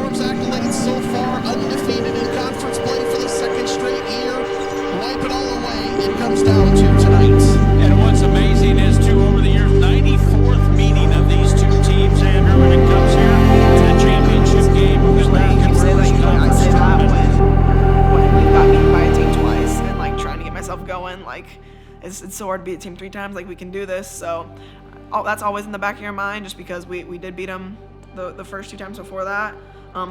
Durham's accolades so far, undefeated in conference play for the second straight year. Wipe it all away, it comes down to tonight. And what's amazing is, too, over the years, 94th meeting of these two teams, Andrew, and it comes here to the championship game of the American Rivers Conference Tournament. When we got beaten by a team twice and, like, trying to get myself going, like, it's so hard to beat a team 3 times, like, we can do this, so that's always in the back of your mind, just because we did beat them the first 2 times before that,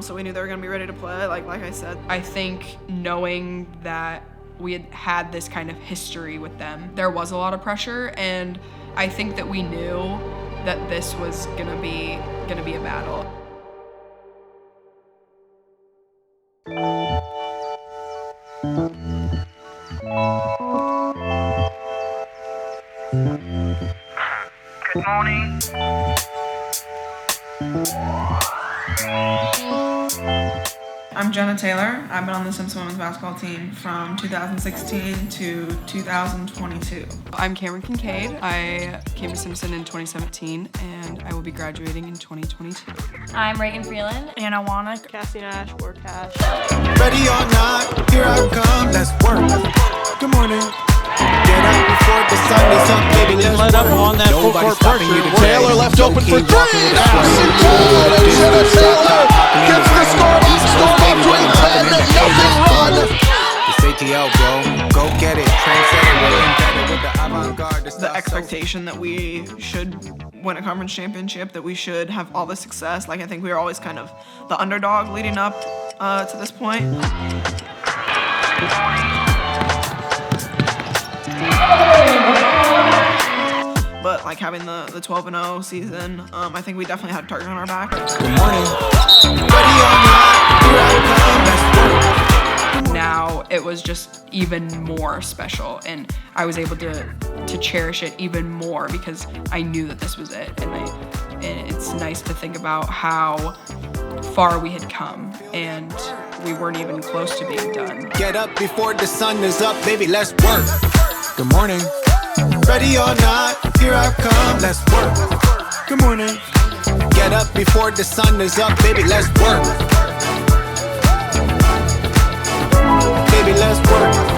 so we knew they were going to be ready to play, like I said. I think knowing that we had this kind of history with them, there was a lot of pressure, and I think that we knew that this was gonna be a battle. Good morning. I'm Jenna Taylor. I've been on the Simpson women's basketball team from 2016 to 2022. I'm Cameron Kincaid. I came to Simpson in 2017, and I will be graduating in 2022. I'm Reagan Freeland. Anna Wannick. Cassie Nash. Cash. Ready or not, here I come, let's work. Good morning. Get up before the sun is up, baby, let's Let up work. on that full court pressure. Taylor left open for 3. Passing forward, and Jenna Taylor gets the score box score up to a 10-0 run. It's ATL, bro. Go get it. Trendsetter, we're embedded with the avant-garde. The expectation that we should win a conference championship, that we should have all the success. Like, I think we were always kind of the underdog leading up to this point. But like having the 12-0 season, I think we definitely had a target on our back. Good morning. Ready or not, here I come, let's work. Now it was just even more special, and I was able to cherish it even more because I knew that this was it, and it's nice to think about how far we had come, and we weren't even close to being done. Get up before the sun is up, baby, let's work. Good morning. Ready or not, here I come, let's work. Good morning. Get up before the sun is up, baby, let's work. Baby, let's work.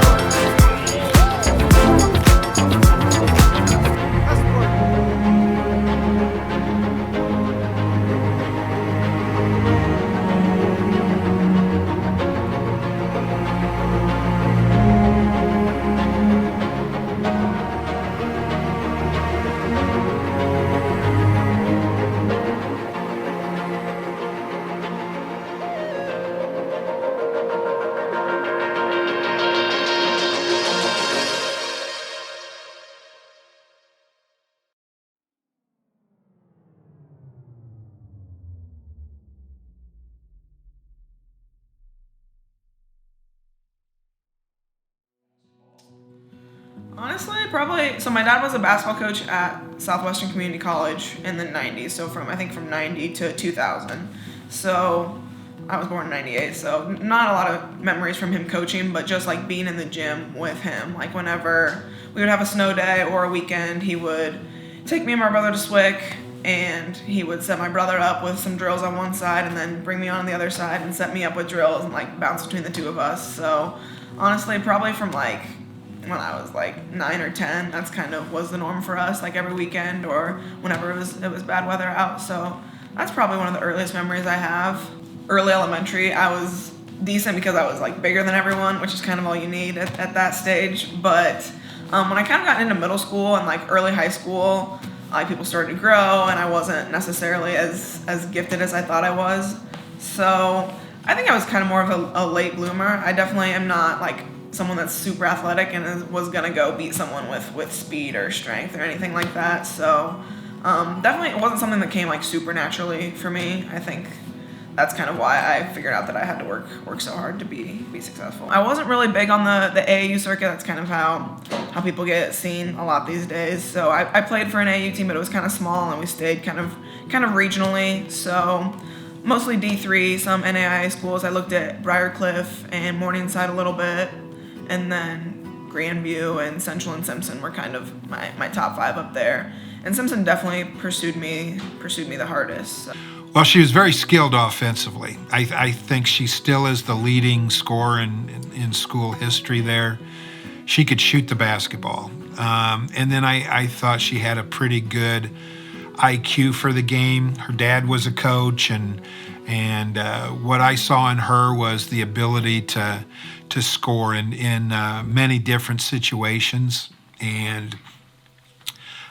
Honestly, probably, so my dad was a basketball coach at Southwestern Community College in the 90s, so from 90 to 2000. So I was born in 98, so not a lot of memories from him coaching, but just like being in the gym with him. Like whenever we would have a snow day or a weekend, he would take me and my brother to Swick, and he would set my brother up with some drills on one side and then bring me on the other side and set me up with drills and like bounce between the two of us. So honestly, probably from like when I was like 9 or 10, that's kind of was the norm for us, like every weekend or whenever it was bad weather out. So that's probably one of the earliest memories I have. Early elementary, I was decent because I was like bigger than everyone, which is kind of all you need at that stage. But when I kind of got into middle school and like early high school, like people started to grow and I wasn't necessarily as gifted as I thought I was. So I think I was kind of more of a late bloomer. I definitely am not like someone that's super athletic and was gonna go beat someone with speed or strength or anything like that. So definitely it wasn't something that came like super naturally for me. I think that's kind of why I figured out that I had to work so hard to be successful. I wasn't really big on the AAU circuit. That's kind of how people get seen a lot these days. So I played for an AAU team, but it was kind of small and we stayed kind of regionally. So mostly D3, some NAIA schools. I looked at Briarcliff and Morningside a little bit, and then Grandview and Central and Simpson were kind of my top 5 up there. And Simpson definitely pursued me the hardest. So. Well, she was very skilled offensively. I think she still is the leading scorer in school history there. She could shoot the basketball. And then I thought she had a pretty good IQ for the game. Her dad was a coach, and what I saw in her was the ability to score in many different situations. And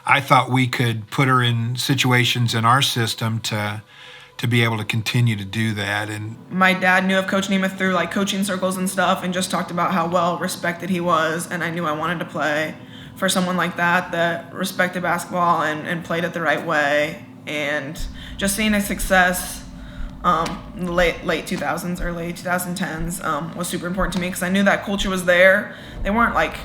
I thought we could put her in situations in our system to be able to continue to do that. And my dad knew of Coach Nemeth through like coaching circles and stuff, and just talked about how well respected he was, and I knew I wanted to play for someone like that respected basketball and played it the right way. And just seeing his success late 2000s, early 2010s was super important to me, because I knew that culture was there. They weren't like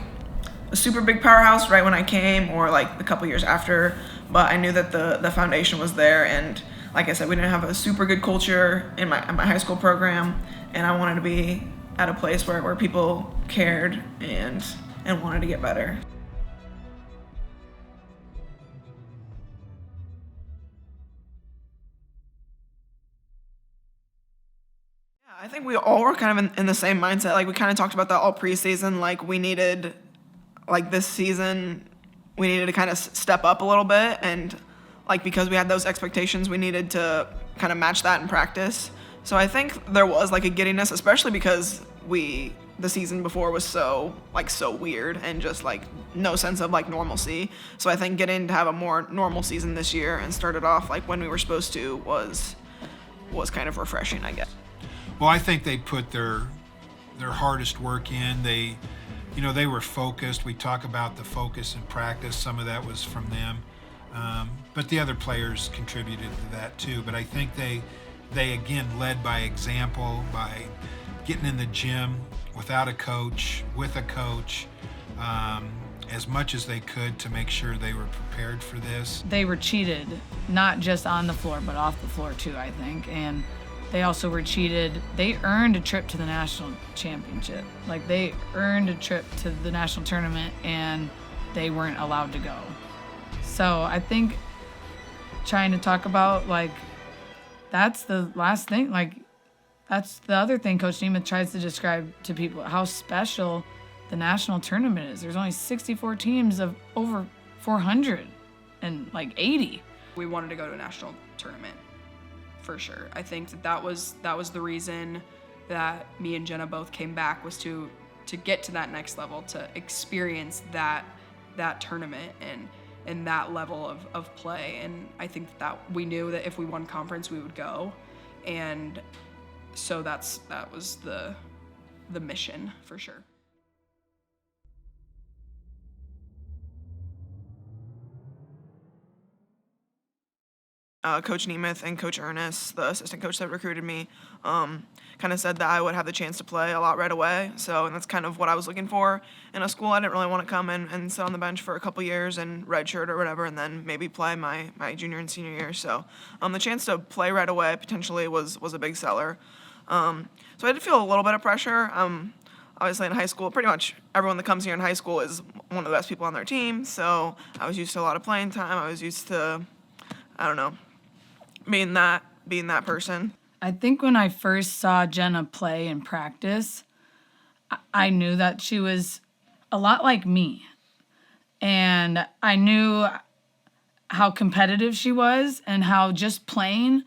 a super big powerhouse right when I came or like a couple years after, but I knew that the foundation was there. And like I said, we didn't have a super good culture in my high school program, and I wanted to be at a place where people cared and wanted to get better. I think we all were kind of in the same mindset. Like, we kind of talked about that all preseason. Like, we needed, like, this season, we needed to kind of step up a little bit. And, like, because we had those expectations, we needed to kind of match that in practice. So I think there was, like, a giddiness, especially because the season before was so weird and just, like, no sense of, like, normalcy. So I think getting to have a more normal season this year and start it off, like, when we were supposed to was kind of refreshing, I guess. well, I think they put their hardest work in. They were focused. We talk about the focus in practice. Some of that was from them, but the other players contributed to that too. But I think they again led by example, by getting in the gym without a coach, with a coach, as much as they could to make sure they were prepared for this. They were cheated, not just on the floor, but off the floor too, I think. And they also were cheated. They earned a trip to the national championship. Like, they earned a trip to the national tournament, and they weren't allowed to go. So I think trying to talk about, like, that's the last thing. Like, that's the other thing Coach Nemeth tries to describe to people, how special the national tournament is. There's only 64 teams of over 400 and like 80. We wanted to go to a national tournament, for sure. I think that was the reason that me and Jenna both came back, was to get to that next level, to experience that tournament and that level of play. And I think that we knew that if we won conference, we would go. And so that was the mission, for sure. Coach Nemeth and Coach Ernest, the assistant coach that recruited me, kind of said that I would have the chance to play a lot right away. And that's kind of what I was looking for in a school. I didn't really want to come and sit on the bench for a couple years and redshirt or whatever, and then maybe play my junior and senior year. So the chance to play right away potentially was a big seller. So I did feel a little bit of pressure. Obviously in high school, pretty much everyone that comes here in high school is one of the best people on their team. So I was used to a lot of playing time. I was used to, I don't know, being that person. I think when I first saw Jenna play in practice, I knew that she was a lot like me. And I knew how competitive she was and how just playing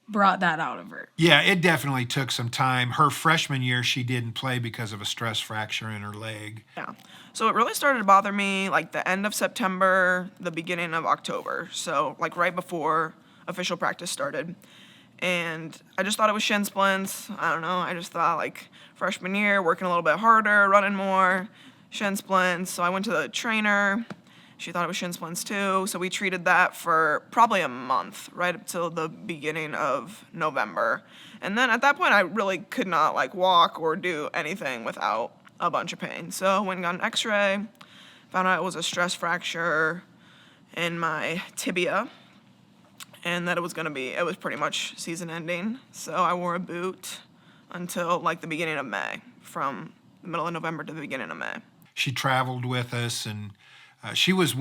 brought that out of her. Yeah, it definitely took some time. Her freshman year, she didn't play because of a stress fracture in her leg. Yeah. So it really started to bother me like the end of September, the beginning of October. So like right before official practice started. And I just thought it was shin splints. I don't know. I just thought like freshman year, working a little bit harder, running more, shin splints. So I went to the trainer. She thought it was shin splints too. So we treated that for probably a month, right up till the beginning of November. And then at that point, I really could not like walk or do anything without a bunch of pain. So went and got an x-ray, found out it was a stress fracture in my tibia, and that it was pretty much season ending. So I wore a boot until like the beginning of May, from the middle of November to the beginning of May. She traveled with us, and she was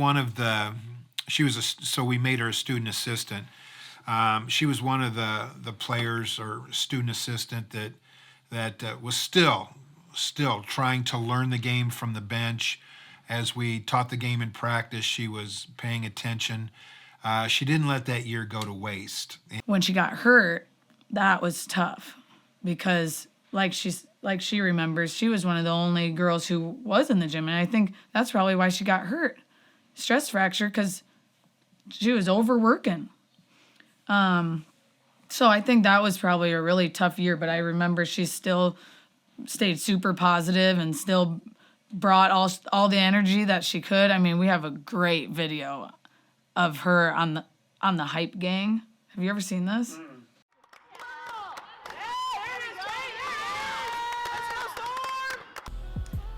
so we made her a student assistant. She was one of the players or student assistant that was still trying to learn the game from the bench. As we taught the game in practice, she was paying attention. She didn't let that year go to waste. When she got hurt, that was tough because like she remembers, she was one of the only girls who was in the gym, and I think that's probably why she got hurt. Stress fracture because she was overworking. So I think that was probably a really tough year, but I remember she still stayed super positive and still brought all the energy that she could. I mean, we have a great video of her on the hype gang. Have you ever seen this?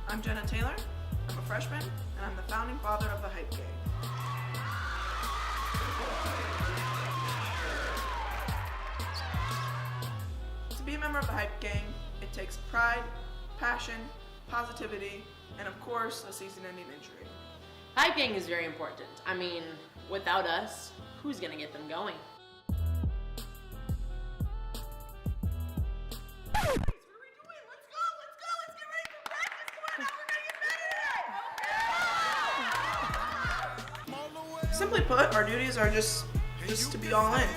I'm Jenna Taylor. I'm a freshman, and I'm the founding father of the Hype Gang. To be a member of the Hype Gang, it takes pride, passion, positivity, and of course, a season-ending injury. Hype Gang is very important. I mean, without us, who's gonna get them going? Simply put, our duties are just to be all in.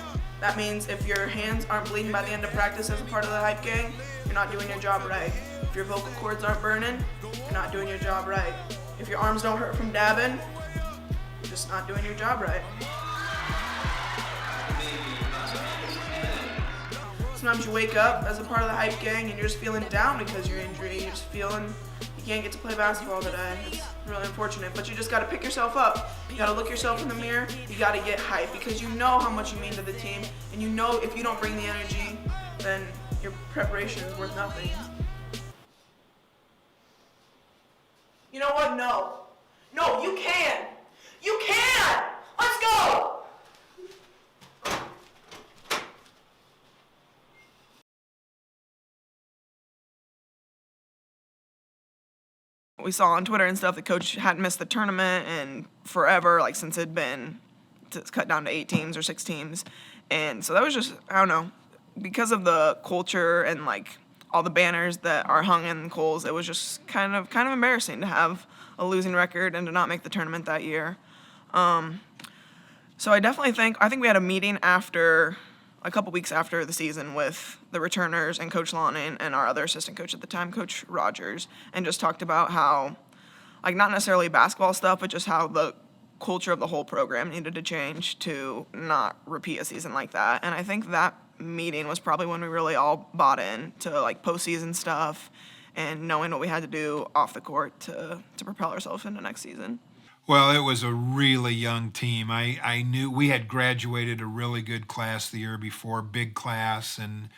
That means if your hands aren't bleeding by the end of practice as a part of the Hype Gang, you're not doing your job right. If your vocal cords aren't burning, you're not doing your job right. If your arms don't hurt from dabbing, you're just not doing your job right. Sometimes you wake up as a part of the Hype Gang and you're just feeling down because of your injury. You're just feeling you can't get to play basketball today. It's really unfortunate, but you just got to pick yourself up. You got to look yourself in the mirror. You got to get hype because you know how much you mean to the team, and you know if you don't bring the energy, then your preparation is worth nothing. You know what? No, you can. You can. Let's go. We saw on Twitter and stuff that coach hadn't missed the tournament in forever, like since it'd been cut down to 8 teams or 6 teams. And so that was just, I don't know, because of the culture and like all the banners that are hung in Kohl's, it was just kind of embarrassing to have a losing record and to not make the tournament that year. So I think we had a meeting a couple weeks after the season with the returners and Coach Lonning and our other assistant coach at the time, Coach Rogers, and just talked about how, like, not necessarily basketball stuff, but just how the culture of the whole program needed to change to not repeat a season like that. And I think that meeting was probably when we really all bought in to, like, postseason stuff and knowing what we had to do off the court to propel ourselves into next season. Well, it was a really young team. I knew we had graduated a really good class the year before, big class, and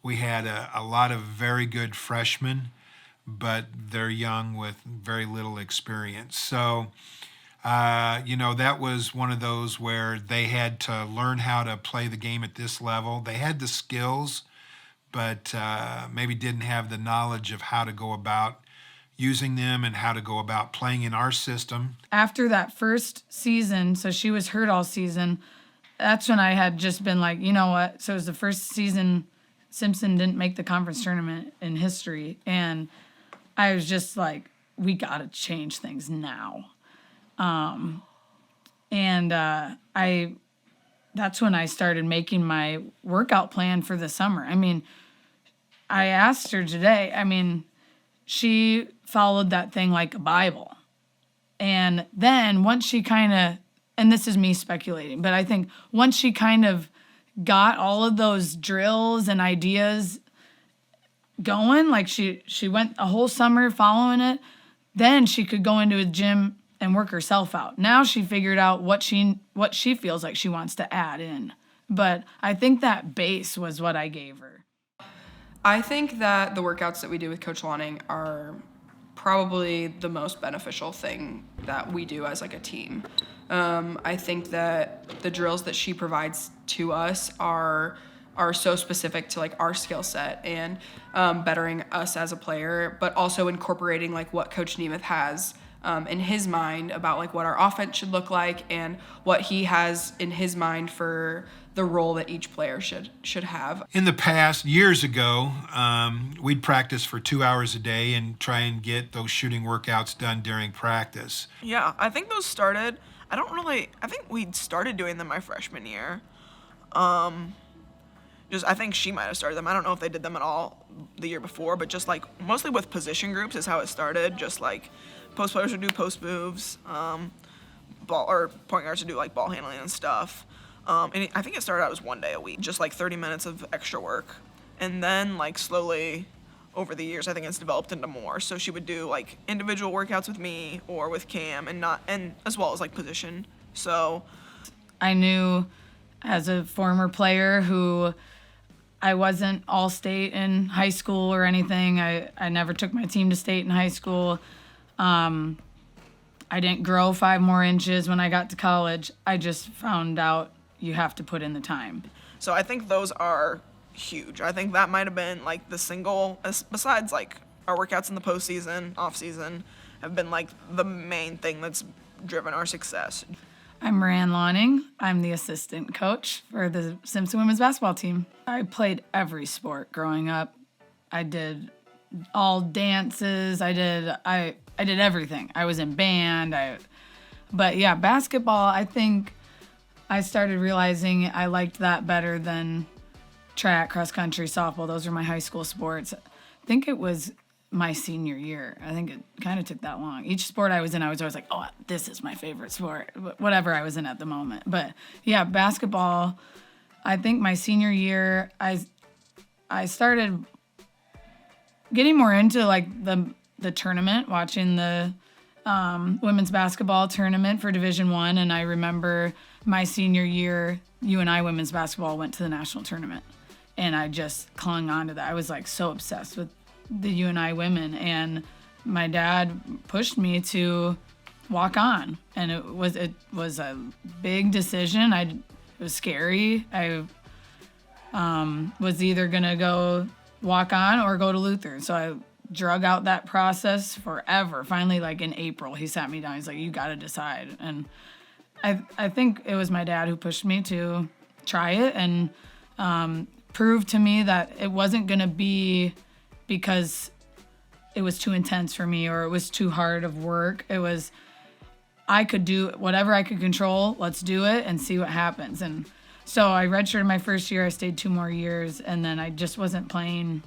we had a lot of very good freshmen, but they're young with very little experience. So, that was one of those where they had to learn how to play the game at this level. They had the skills, but maybe didn't have the knowledge of how to go about using them and how to go about playing in our system. After that first season, so she was hurt all season, that's when I had just been like, you know what? So it was the first season Simpson didn't make the conference tournament in history. And I was just like, we got to change things now. That's when I started making my workout plan for the summer. I mean, I asked her today, she followed that thing like a Bible. And then once she kind of, and this is me speculating, but I think once she kind of got all of those drills and ideas going, like she went a whole summer following it, then she could go into a gym and work herself out. Now she figured out what she feels like she wants to add in. But I think that base was what I gave her. I think that the workouts that we do with Coach Lonning are probably the most beneficial thing that we do as like a team. I think that the drills that she provides to us are so specific to like our skill set and bettering us as a player, but also incorporating like what Coach Nemeth has in his mind about like what our offense should look like and what he has in his mind for the role that each player should have. In the past, years ago, we'd practice for 2 hours a day and try and get those shooting workouts done during practice. Yeah, I think those started. I think we'd started doing them my freshman year. I think she might have started them. I don't know if they did them at all the year before, but just like mostly with position groups is how it started. Just like post players would do post moves, point guards would do like ball handling and stuff. I think it started out as 1 day a week, just like 30 minutes of extra work. And then like slowly over the years, I think it's developed into more. So she would do like individual workouts with me or with Cam and as well as like position. So I knew as a former player who I wasn't all state in high school or anything. I never took my team to state in high school. I didn't grow 5 more inches when I got to college. I just found out you have to put in the time. So I think those are huge. I think that might have been like the single, besides like our workouts in the postseason, off season, have been like the main thing that's driven our success. I'm Moran Lawning. I'm the assistant coach for the Simpson women's basketball team. I played every sport growing up. I did all dances. I did everything. I was in band. But yeah, basketball, I think I started realizing I liked that better than track, cross country, softball. Those were my high school sports. I think it was my senior year. I think it kind of took that long. Each sport I was in, I was always like, oh, this is my favorite sport, whatever I was in at the moment. But yeah, basketball, I think my senior year, I started getting more into like the tournament, watching the women's basketball tournament for Division I. And I remember my senior year, UNI women's basketball went to the national tournament. And I just clung on to that. I was like so obsessed with the UNI women. And my dad pushed me to walk on. And it was a big decision. It was scary. I was either going to go walk on or go to Luther. So I drug out that process forever. Finally, like in April, he sat me down. He's like, you got to decide. And I think it was my dad who pushed me to try it and proved to me that it wasn't going to be because it was too intense for me or it was too hard of work. It was, I could do whatever I could control. Let's do it and see what happens. And so I redshirted my first year. I stayed 2 more years, and then I just wasn't playing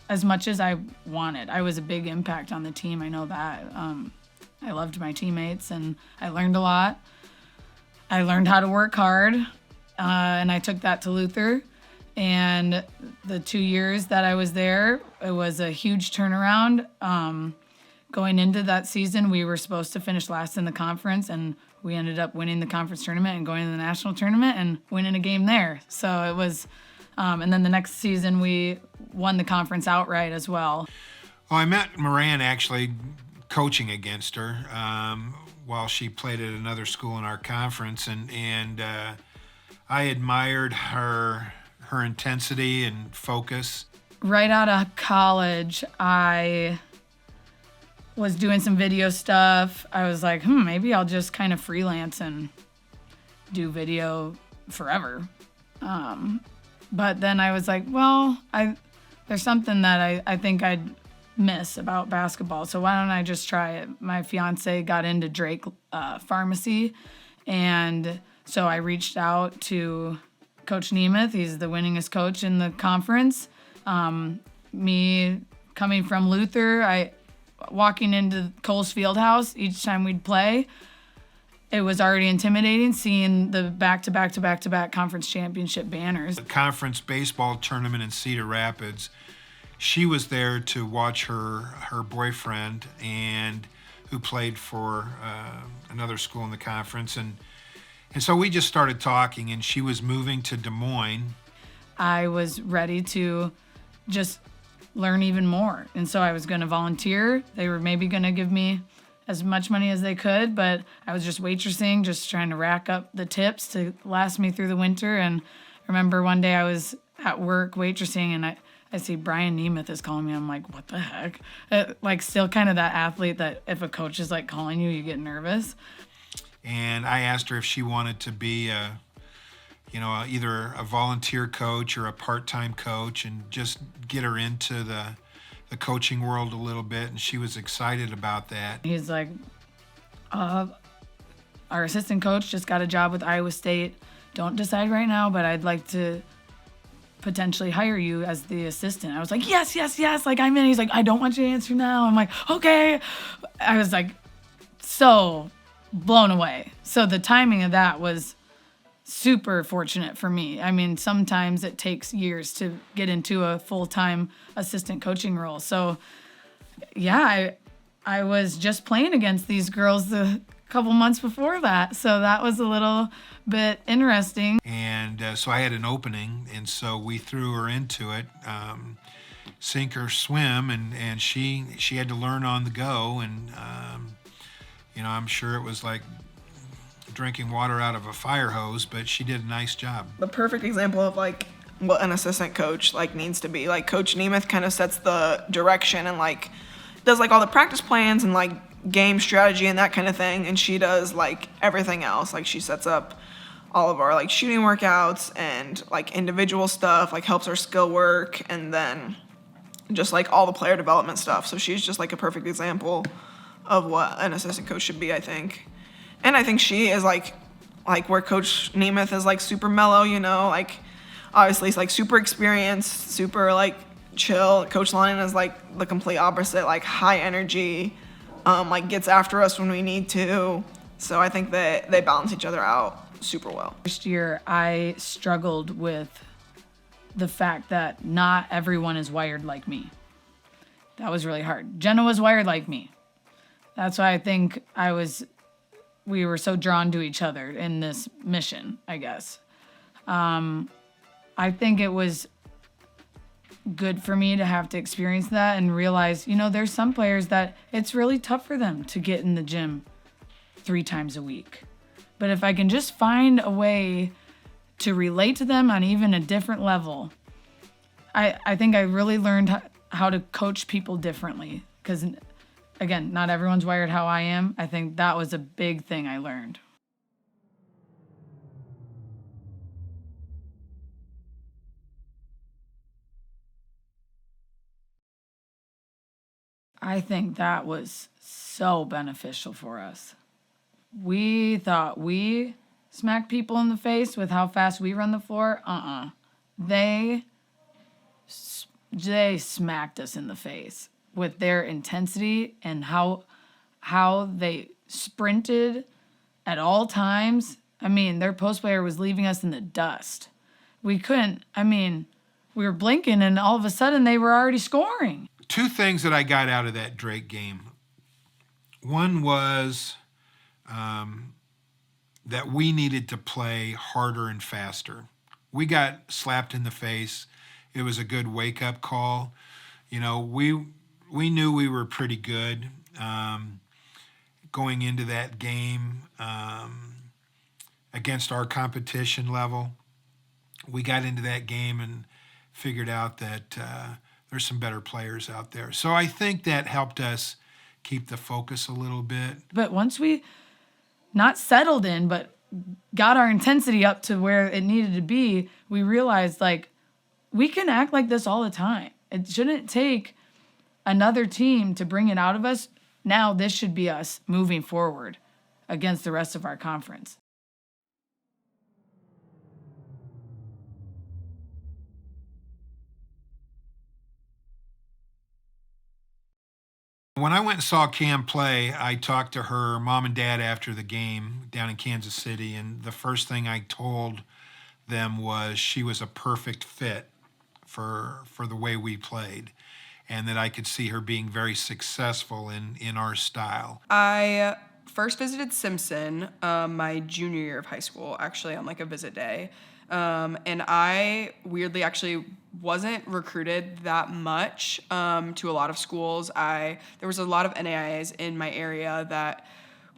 as much as I wanted. I was a big impact on the team. I know that. I loved my teammates, and I learned a lot. I learned how to work hard, and I took that to Luther. And the 2 years that I was there, it was a huge turnaround. Going into that season, we were supposed to finish last in the conference, and we ended up winning the conference tournament and going to the national tournament and winning a game there. So it was, and then the next season we won the conference outright as well. Well, I met Moran actually coaching against her while she played at another school in our conference, and I admired her intensity and focus. Right out of college, I was doing some video stuff. I was like, maybe I'll just kind of freelance and do video forever. But then I was like, well, there's something that I think I'd miss about basketball, so why don't I just try it? My fiance got into Drake Pharmacy, and so I reached out to Coach Nemeth. He's the winningest coach in the conference. Me coming from Luther, walking into Coles Fieldhouse each time we'd play, it was already intimidating seeing the back-to-back conference championship banners. The conference baseball tournament in Cedar Rapids, she was there to watch her boyfriend, and who played for another school in the conference, and so we just started talking, and she was moving to Des Moines. I was ready to just learn even more, and so I was going to volunteer. They were maybe going to give me as much money as they could, but I was just waitressing, just trying to rack up the tips to last me through the winter. And I remember one day I was at work waitressing, and I I see Brian Nemeth is calling me. I'm like, what the heck? Like, still kind of that athlete that if a coach is like calling you, you get nervous. And I asked her if she wanted to be either a volunteer coach or a part-time coach, and just get her into the coaching world a little bit. And she was excited about that. He's like, our assistant coach just got a job with Iowa State. Don't decide right now, but I'd like to potentially hire you as the assistant. I was like, yes, like I'm in. He's like, I don't want you to answer now. I'm like, okay. I was like so blown away. So the timing of that was super fortunate for me. I mean, sometimes it takes years to get into a full-time assistant coaching role. So yeah, I was just playing against these girls a couple months before that. So that was a little bit interesting. And so I had an opening, and so we threw her into it, sink or swim, and she had to learn on the go. And I'm sure it was like drinking water out of a fire hose, but she did a nice job. The perfect example of like what an assistant coach like needs to be. Like Coach Nemeth kind of sets the direction and like does like all the practice plans and like game strategy and that kind of thing, and she does like everything else. Like she sets up all of our like shooting workouts and like individual stuff, like helps our skill work, and then just like all the player development stuff. So she's just like a perfect example of what an assistant coach should be, I think. And I think she is like where Coach Nemeth is like super mellow, like obviously he's like super experienced, super like chill. Coach Lannon is like the complete opposite, like high energy, like gets after us when we need to. So I think that they balance each other out super well. First year, I struggled with the fact that not everyone is wired like me. That was really hard. Jenna was wired like me. That's why I think we were so drawn to each other in this mission, I guess. I think it was good for me to have to experience that and realize, there's some players that it's really tough for them to get in the gym 3 times a week. But if I can just find a way to relate to them on even a different level, I think I really learned how to coach people differently. Because, again, not everyone's wired how I am. I think that was a big thing I learned. I think that was so beneficial for us. We thought we smacked people in the face with how fast we run the floor. They smacked us in the face with their intensity and how they sprinted at all times. I mean, their post player was leaving us in the dust. We were blinking and all of a sudden they were already scoring. 2 things that I got out of that Drake game. One was that we needed to play harder and faster. We got slapped in the face. It was a good wake-up call. We knew we were pretty good going into that game against our competition level. We got into that game and figured out that there's some better players out there. So I think that helped us keep the focus a little bit. But once we not settled in, but got our intensity up to where it needed to be, we realized we can act like this all the time. It shouldn't take another team to bring it out of us. Now this should be us moving forward against the rest of our conference. When I went and saw Cam play, I talked to her mom and dad after the game down in Kansas City, and the first thing I told them was she was a perfect fit for the way we played, and that I could see her being very successful in our style. I first visited Simpson my junior year of high school, actually on a visit day. And I weirdly actually wasn't recruited that much to a lot of schools. There was a lot of NAIAs in my area that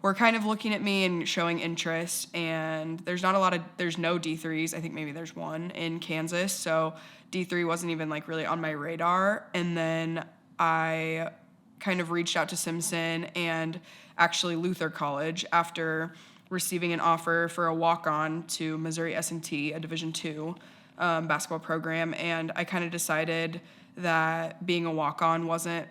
were kind of looking at me and showing interest, and there's no D3s. I think maybe there's one in Kansas, so D3 wasn't even like really on my radar. And then I kind of reached out to Simpson and actually Luther College after receiving an offer for a walk-on to Missouri S&T, a Division II basketball program, and I kind of decided that being a walk-on wasn't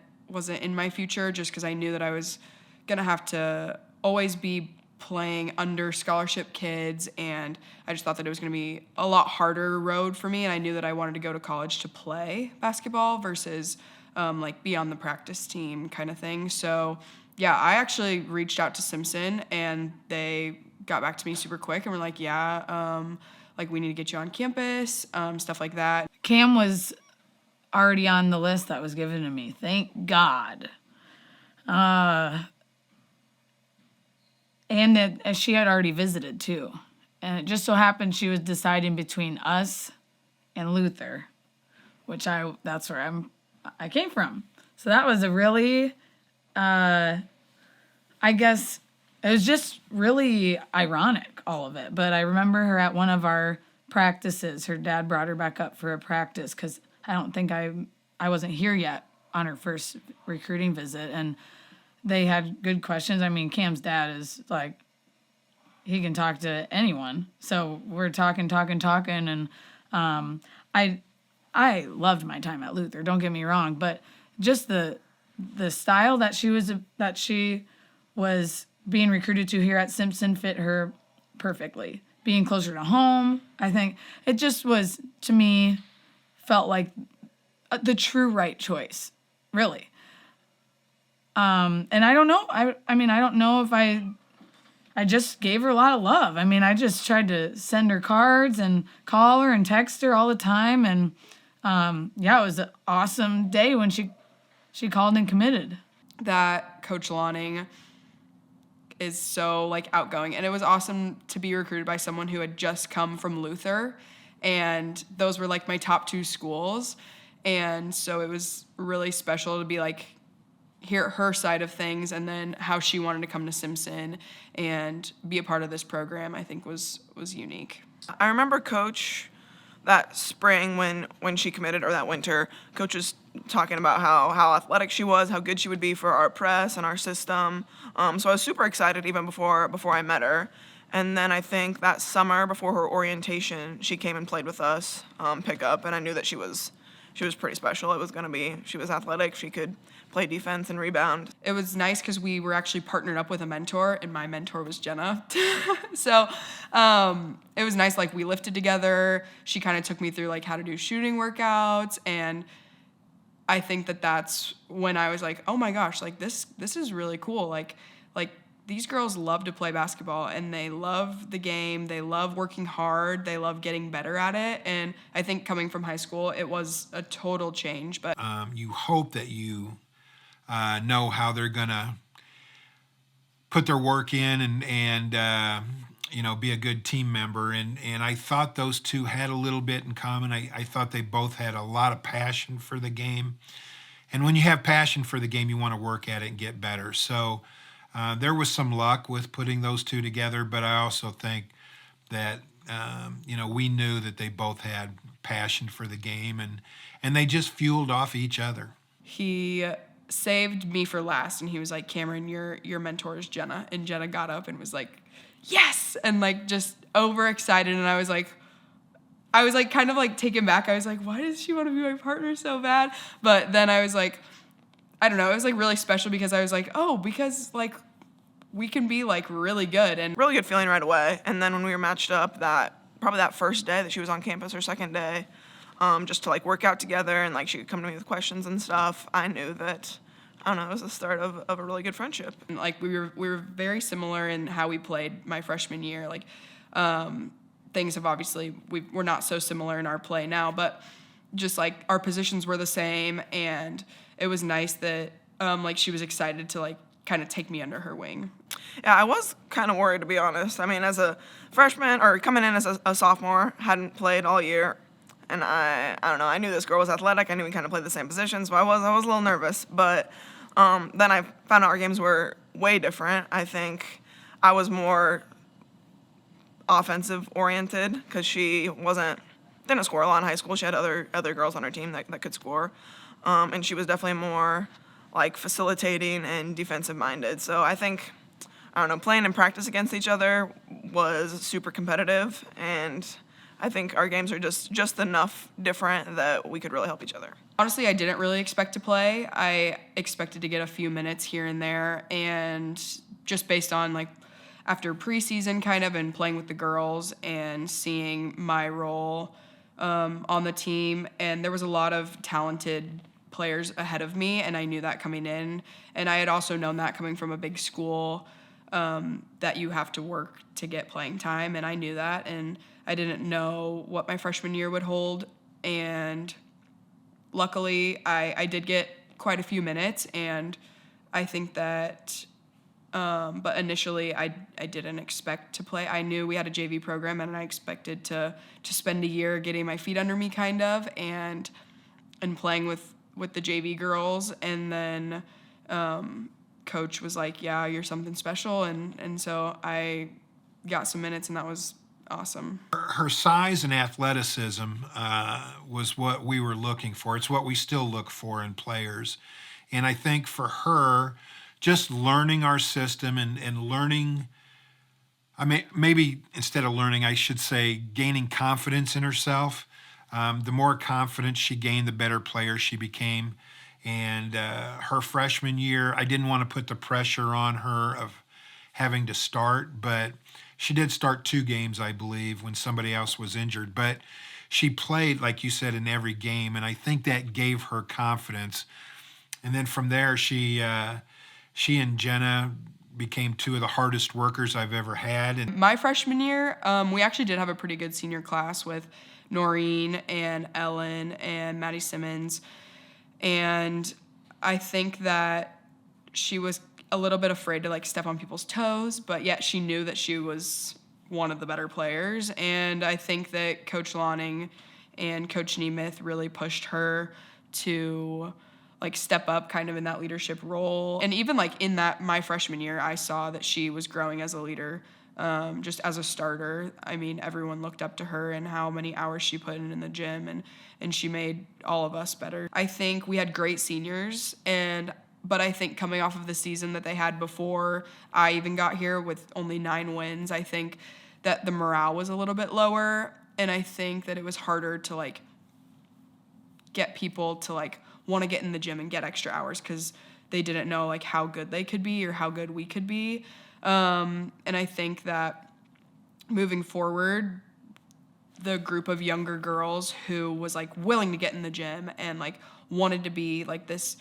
in my future, just because I knew that I was gonna have to always be playing under scholarship kids, and I just thought that it was gonna be a lot harder road for me, and I knew that I wanted to go to college to play basketball versus like be on the practice team kind of thing. So yeah, I actually reached out to Simpson, and they got back to me super quick and were like, yeah, like we need to get you on campus, stuff like that. Cam was already on the list that was given to me. Thank God. And that she had already visited too. And it just so happened she was deciding between us and Luther, which that's where I came from. So that was a really, I guess it was just really ironic, all of it. But I remember her at one of our practices. Her dad brought her back up for a practice because I don't think I wasn't here yet on her first recruiting visit. And they had good questions. I mean, Cam's dad is like, he can talk to anyone. So we're talking. And I loved my time at Luther, don't get me wrong. But just the style that she was being recruited to here at Simpson fit her perfectly. Being closer to home, I think it just was, to me, felt like the true right choice, really. And I don't know. I mean, I don't know if I just gave her a lot of love. I mean, I just tried to send her cards and call her and text her all the time. And yeah, it was an awesome day when she called and committed. That Coach Lonning is so like outgoing, and it was awesome to be recruited by someone who had just come from Luther, and those were like my top two schools. And so it was really special to be like, hear her side of things, and then how she wanted to come to Simpson and be a part of this program, I think was unique. I remember Coach that spring when she committed, or that winter, Coach was talking about how athletic she was, how good she would be for our press and our system. So I was super excited even before I met her. And then I think that summer before her orientation, she came and played with us, pickup, and I knew that she was pretty special. She was athletic, she could play defense and rebound. It was nice because we were actually partnered up with a mentor, and my mentor was Jenna. So it was nice, like we lifted together. She kind of took me through like how to do shooting workouts, and I think that's when I was like, oh my gosh, like this is really cool. Like these girls love to play basketball, and they love the game. They love working hard. They love getting better at it. And I think coming from high school, it was a total change. But you hope that you know how they're gonna put their work in and be a good team member. And I thought those two had a little bit in common. I thought they both had a lot of passion for the game. And when you have passion for the game, you want to work at it and get better. So there was some luck with putting those two together, but I also think that, we knew that they both had passion for the game, and they just fueled off each other. He saved me for last, and he was like, Cameron, your mentor is Jenna. And Jenna got up and was like, yes, and like just overexcited. And I was like kind of like taken back. I was like, why does she want to be my partner so bad? But then I was like, I don't know, it was like really special because I was like, oh, because like we can be like really good. And really good feeling right away. And then when we were matched up, probably that first day that she was on campus, or second day, just to like work out together, and like she could come to me with questions and stuff, I knew that, I don't know, it was the start of a really good friendship. And like we were very similar in how we played my freshman year. Like things have obviously, we're not so similar in our play now, but just like our positions were the same, and it was nice that like she was excited to like kind of take me under her wing. Yeah, I was kind of worried, to be honest. I mean, as a freshman, or coming in as a sophomore, hadn't played all year, and I don't know, I knew this girl was athletic. I knew we kind of played the same position, so I was a little nervous. But then I found out our games were way different. I think I was more offensive oriented because she didn't score a lot in high school. She had other girls on her team that could score, and she was definitely more like facilitating and defensive minded. So I think, I don't know, playing in practice against each other was super competitive, and I think our games are just enough different that we could really help each other. Honestly, I didn't really expect to play. I expected to get a few minutes here and there, and just based on like after preseason kind of and playing with the girls and seeing my role on the team, and there was a lot of talented players ahead of me, and I knew that coming in, and I had also known that coming from a big school that you have to work to get playing time, and I knew that, and I didn't know what my freshman year would hold, and luckily I did get quite a few minutes, and I think that but initially I didn't expect to play. I knew we had a JV program, and I expected to spend a year getting my feet under me kind of and playing with the JV girls, and then coach was like, yeah, you're something special, and so I got some minutes, and that was awesome. Her size and athleticism was what we were looking for. It's what we still look for in players. And I think for her, just learning our system and learning, I mean, maybe instead of learning, I should say gaining confidence in herself. The more confidence she gained, the better player she became. And her freshman year, I didn't want to put the pressure on her of having to start, but she did start 2 games, I believe, when somebody else was injured. But she played, like you said, in every game, and I think that gave her confidence. And then from there, she and Jenna became 2 of the hardest workers I've ever had. And my freshman year, we actually did have a pretty good senior class with Noreen and Ellen and Maddie Simmons. And I think that she was a little bit afraid to like step on people's toes, but yet she knew that she was one of the better players. And I think that Coach Lonning and Coach Nemeth really pushed her to like step up kind of in that leadership role. And even like in that my freshman year, I saw that she was growing as a leader, just as a starter. I mean, everyone looked up to her and how many hours she put in the gym, and she made all of us better. I think we had great seniors, but I think coming off of the season that they had before I even got here with only 9 wins, I think that the morale was a little bit lower, and I think that it was harder to like get people to like want to get in the gym and get extra hours because they didn't know like how good they could be or how good we could be. And I think that moving forward, the group of younger girls who was like willing to get in the gym and like wanted to be like this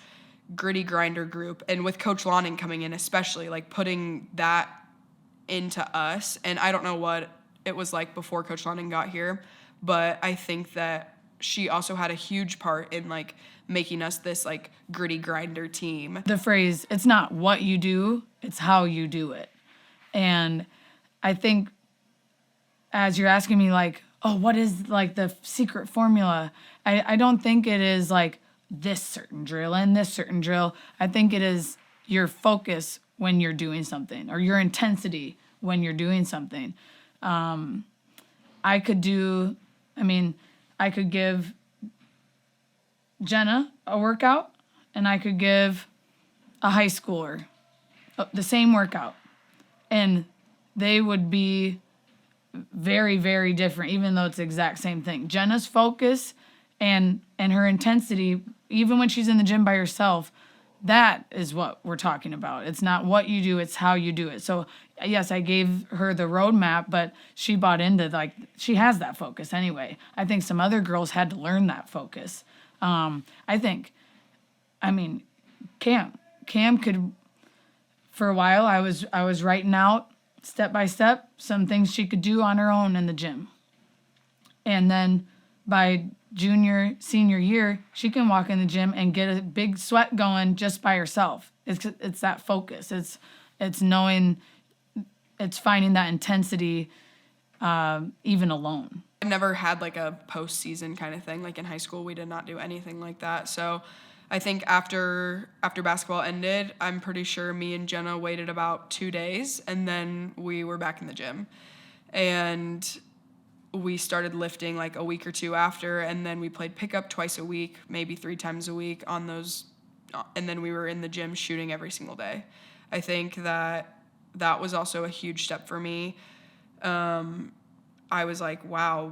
gritty grinder group, and with Coach Lonning coming in especially, like putting that into us. And I don't know what it was like before Coach Lonning got here, but I think that she also had a huge part in like making us this like gritty grinder team. The phrase, it's not what you do, it's how you do it. And I think as you're asking me like, oh, what is like the secret formula? I don't think it is like this certain drill and this certain drill. I think it is your focus when you're doing something, or your intensity when you're doing something. I could give Jenna a workout, and I could give a high schooler the same workout, and they would be very, very different, even though it's the exact same thing. Jenna's focus and her intensity, even when she's in the gym by herself, that is what we're talking about. It's not what you do, it's how you do it. So yes, I gave her the roadmap, but she bought into like, she has that focus anyway. I think some other girls had to learn that focus. Cam could, for a while, I was writing out step by step some things she could do on her own in the gym. And then by junior, senior year, she can walk in the gym and get a big sweat going just by herself. It's that focus. It's knowing, it's finding that intensity even alone. I've never had like a postseason kind of thing. Like in high school, we did not do anything like that. So I think after basketball ended, I'm pretty sure me and Jenna waited about 2 days, and then we were back in the gym. And we started lifting like a week or two after, and then we played pickup twice a week, maybe 3 times a week on those, and then we were in the gym shooting every single day. I think that was also a huge step for me. I was like, wow,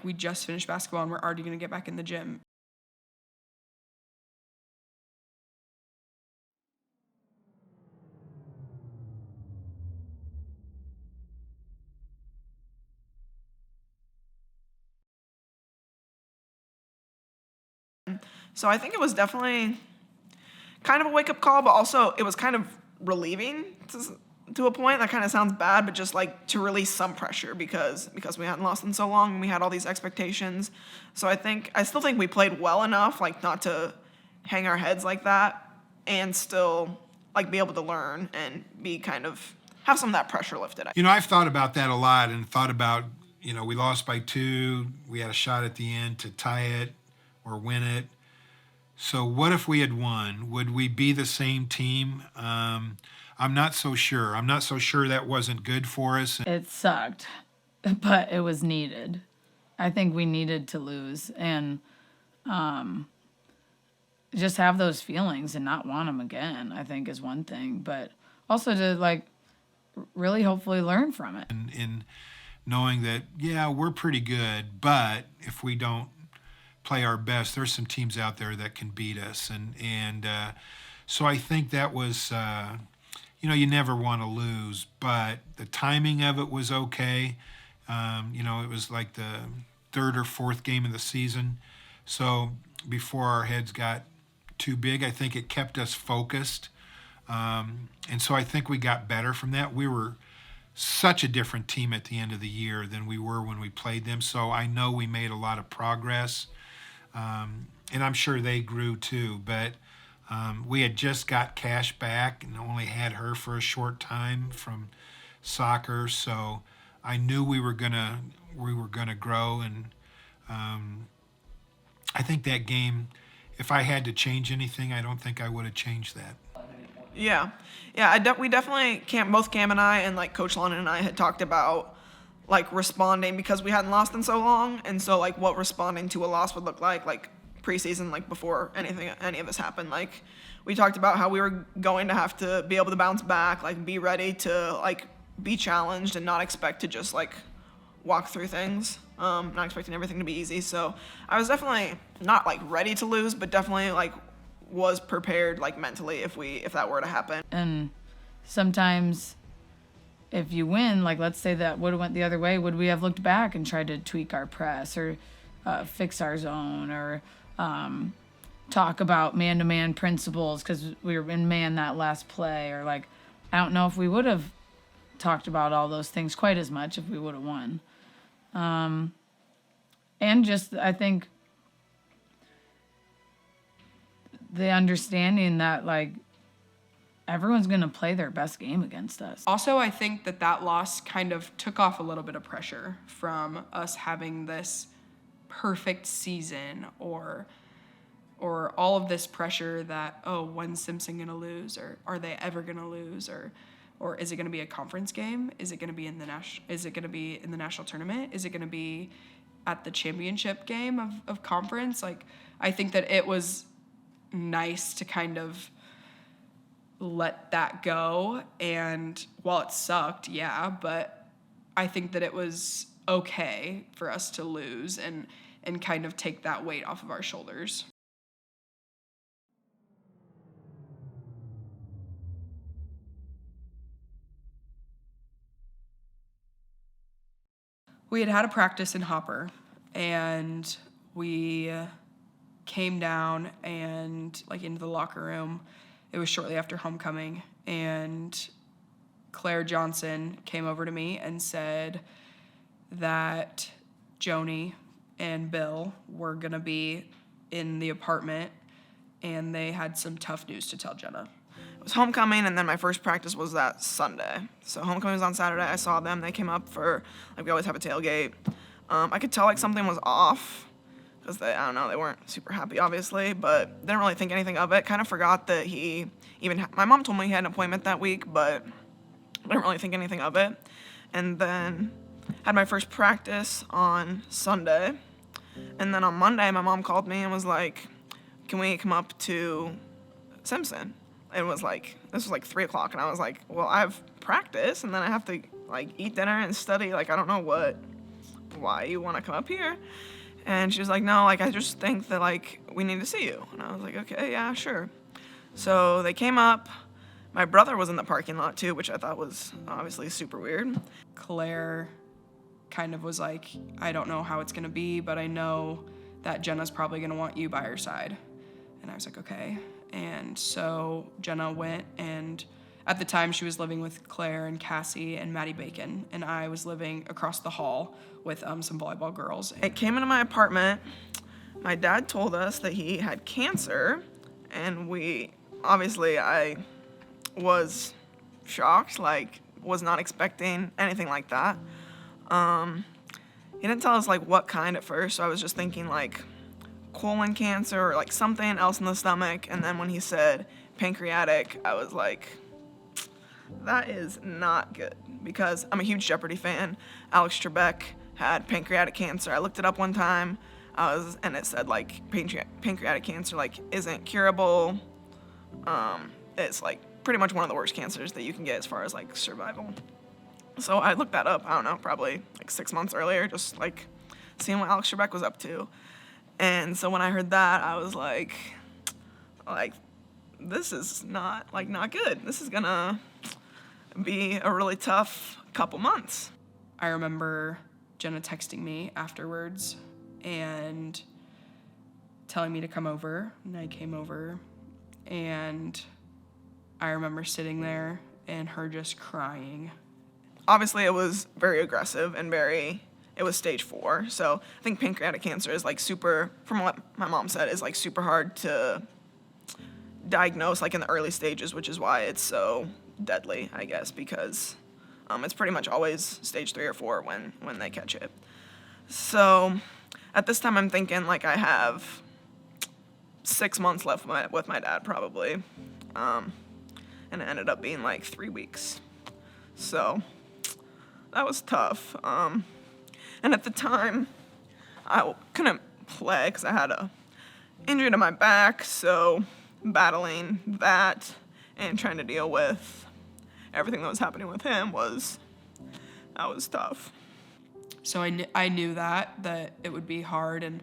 we just finished basketball and we're already gonna get back in the gym. So I think it was definitely kind of a wake-up call, but also it was kind of relieving to a point. That kind of sounds bad, but just like to release some pressure because we hadn't lost in so long and we had all these expectations. So I still think we played well enough, like not to hang our heads like that, and still like be able to learn and be kind of have some of that pressure lifted. I've thought about that a lot and thought about, we lost by 2. We had a shot at the end to tie it or win it. So what if we had won? Would we be the same team? I'm not so sure. I'm not so sure that wasn't good for us. It sucked, but it was needed. I think we needed to lose and just have those feelings and not want them again, I think is one thing. But also to really hopefully learn from it. In knowing that, yeah, we're pretty good, but if we don't play our best, there's some teams out there that can beat us. And so I think that was, you never want to lose, but the timing of it was okay. It was like the 3rd or 4th game of the season. So before our heads got too big, I think it kept us focused. And so I think we got better from that. We were such a different team at the end of the year than we were when we played them. So I know we made a lot of progress. And I'm sure they grew too, but we had just got Cash back and only had her for a short time from soccer, so I knew we were gonna grow, and I think that game, if I had to change anything, I don't think I would have changed that. Yeah. We definitely both Cam and I and like Coach London and I had talked about like responding because we hadn't lost in so long, and so like what responding to a loss would look like preseason, like before any of this happened. Like we talked about how we were going to have to be able to bounce back, like be ready to like be challenged and not expect to just like walk through things, not expecting everything to be easy. So I was definitely not like ready to lose, but definitely like was prepared like mentally if that were to happen. And sometimes if you win, like let's say that would have went the other way, would we have looked back and tried to tweak our press or fix our zone or talk about man-to-man principles because we were in man that last play, or like I don't know if we would have talked about all those things quite as much if we would have won. And just I think the understanding that like everyone's going to play their best game against us. Also, I think that loss kind of took off a little bit of pressure from us having this perfect season or all of this pressure that, oh, when's Simpson going to lose, or are they ever going to lose, or is it going to be a conference game? Is it going to be in the national tournament? Is it going to be at the championship game of conference? Like, I think that it was nice to kind of let that go, and while it sucked, yeah, but I think that it was okay for us to lose and kind of take that weight off of our shoulders. We had a practice in Hopper, and we came down and like into the locker room. It was shortly after homecoming, and Claire Johnson came over to me and said that Joni and Bill were going to be in the apartment, and they had some tough news to tell Jenna. It was homecoming, and then my first practice was that Sunday. So homecoming was on Saturday. I saw them. They came up for, like, we always have a tailgate. I could tell, like, something was off. because they weren't super happy, obviously, but didn't really think anything of it. Kind of forgot that my mom told me he had an appointment that week, but I didn't really think anything of it. And then had my first practice on Sunday. And then on Monday, my mom called me and was like, can we come up to Simpson? It was like, this was like 3 o'clock, and I was like, well, I have practice, and then I have to, like, eat dinner and study. Like, I don't know why you want to come up here. And she was like, no, like, I just think that, like, we need to see you. And I was like, okay, yeah, sure. So they came up. My brother was in the parking lot, too, which I thought was obviously super weird. Claire kind of was like, I don't know how it's going to be, but I know that Jenna's probably going to want you by her side. And I was like, okay. And so Jenna went, and at the time she was living with Claire and Cassie and Maddie Bacon, and I was living across the hall with some volleyball girls. It came into my apartment. My dad told us that he had cancer, and I was shocked, like, was not expecting anything like that. He didn't tell us, like, what kind at first, so I was just thinking, like, colon cancer or, like, something else in the stomach. And then when he said pancreatic, I was like, that is not good, because I'm a huge Jeopardy fan. Alex Trebek had pancreatic cancer. I looked it up one time, and it said, like, pancreatic cancer, like, isn't curable. It's, like, pretty much one of the worst cancers that you can get as far as, like, survival. So I looked that up, I don't know, probably like 6 months earlier, just like seeing what Alex Trebek was up to. And so when I heard that, I was like, this is not good. This is gonna be a really tough couple months. I remember Jenna texting me afterwards and telling me to come over, and I came over, and I remember sitting there and her just crying. Obviously, it was very aggressive and it was stage 4. So I think pancreatic cancer is, like, super, from what my mom said, is, like, super hard to diagnose, like, in the early stages, which is why it's so deadly, I guess, because it's pretty much always stage 3 or 4 when they catch it. So at this time, I'm thinking, like, I have 6 months left with my dad, probably. And it ended up being, like, 3 weeks. So that was tough. And at the time, I couldn't play because I had a injury to my back, so battling that and trying to deal with everything that was happening with him was tough. So I knew that it would be hard, and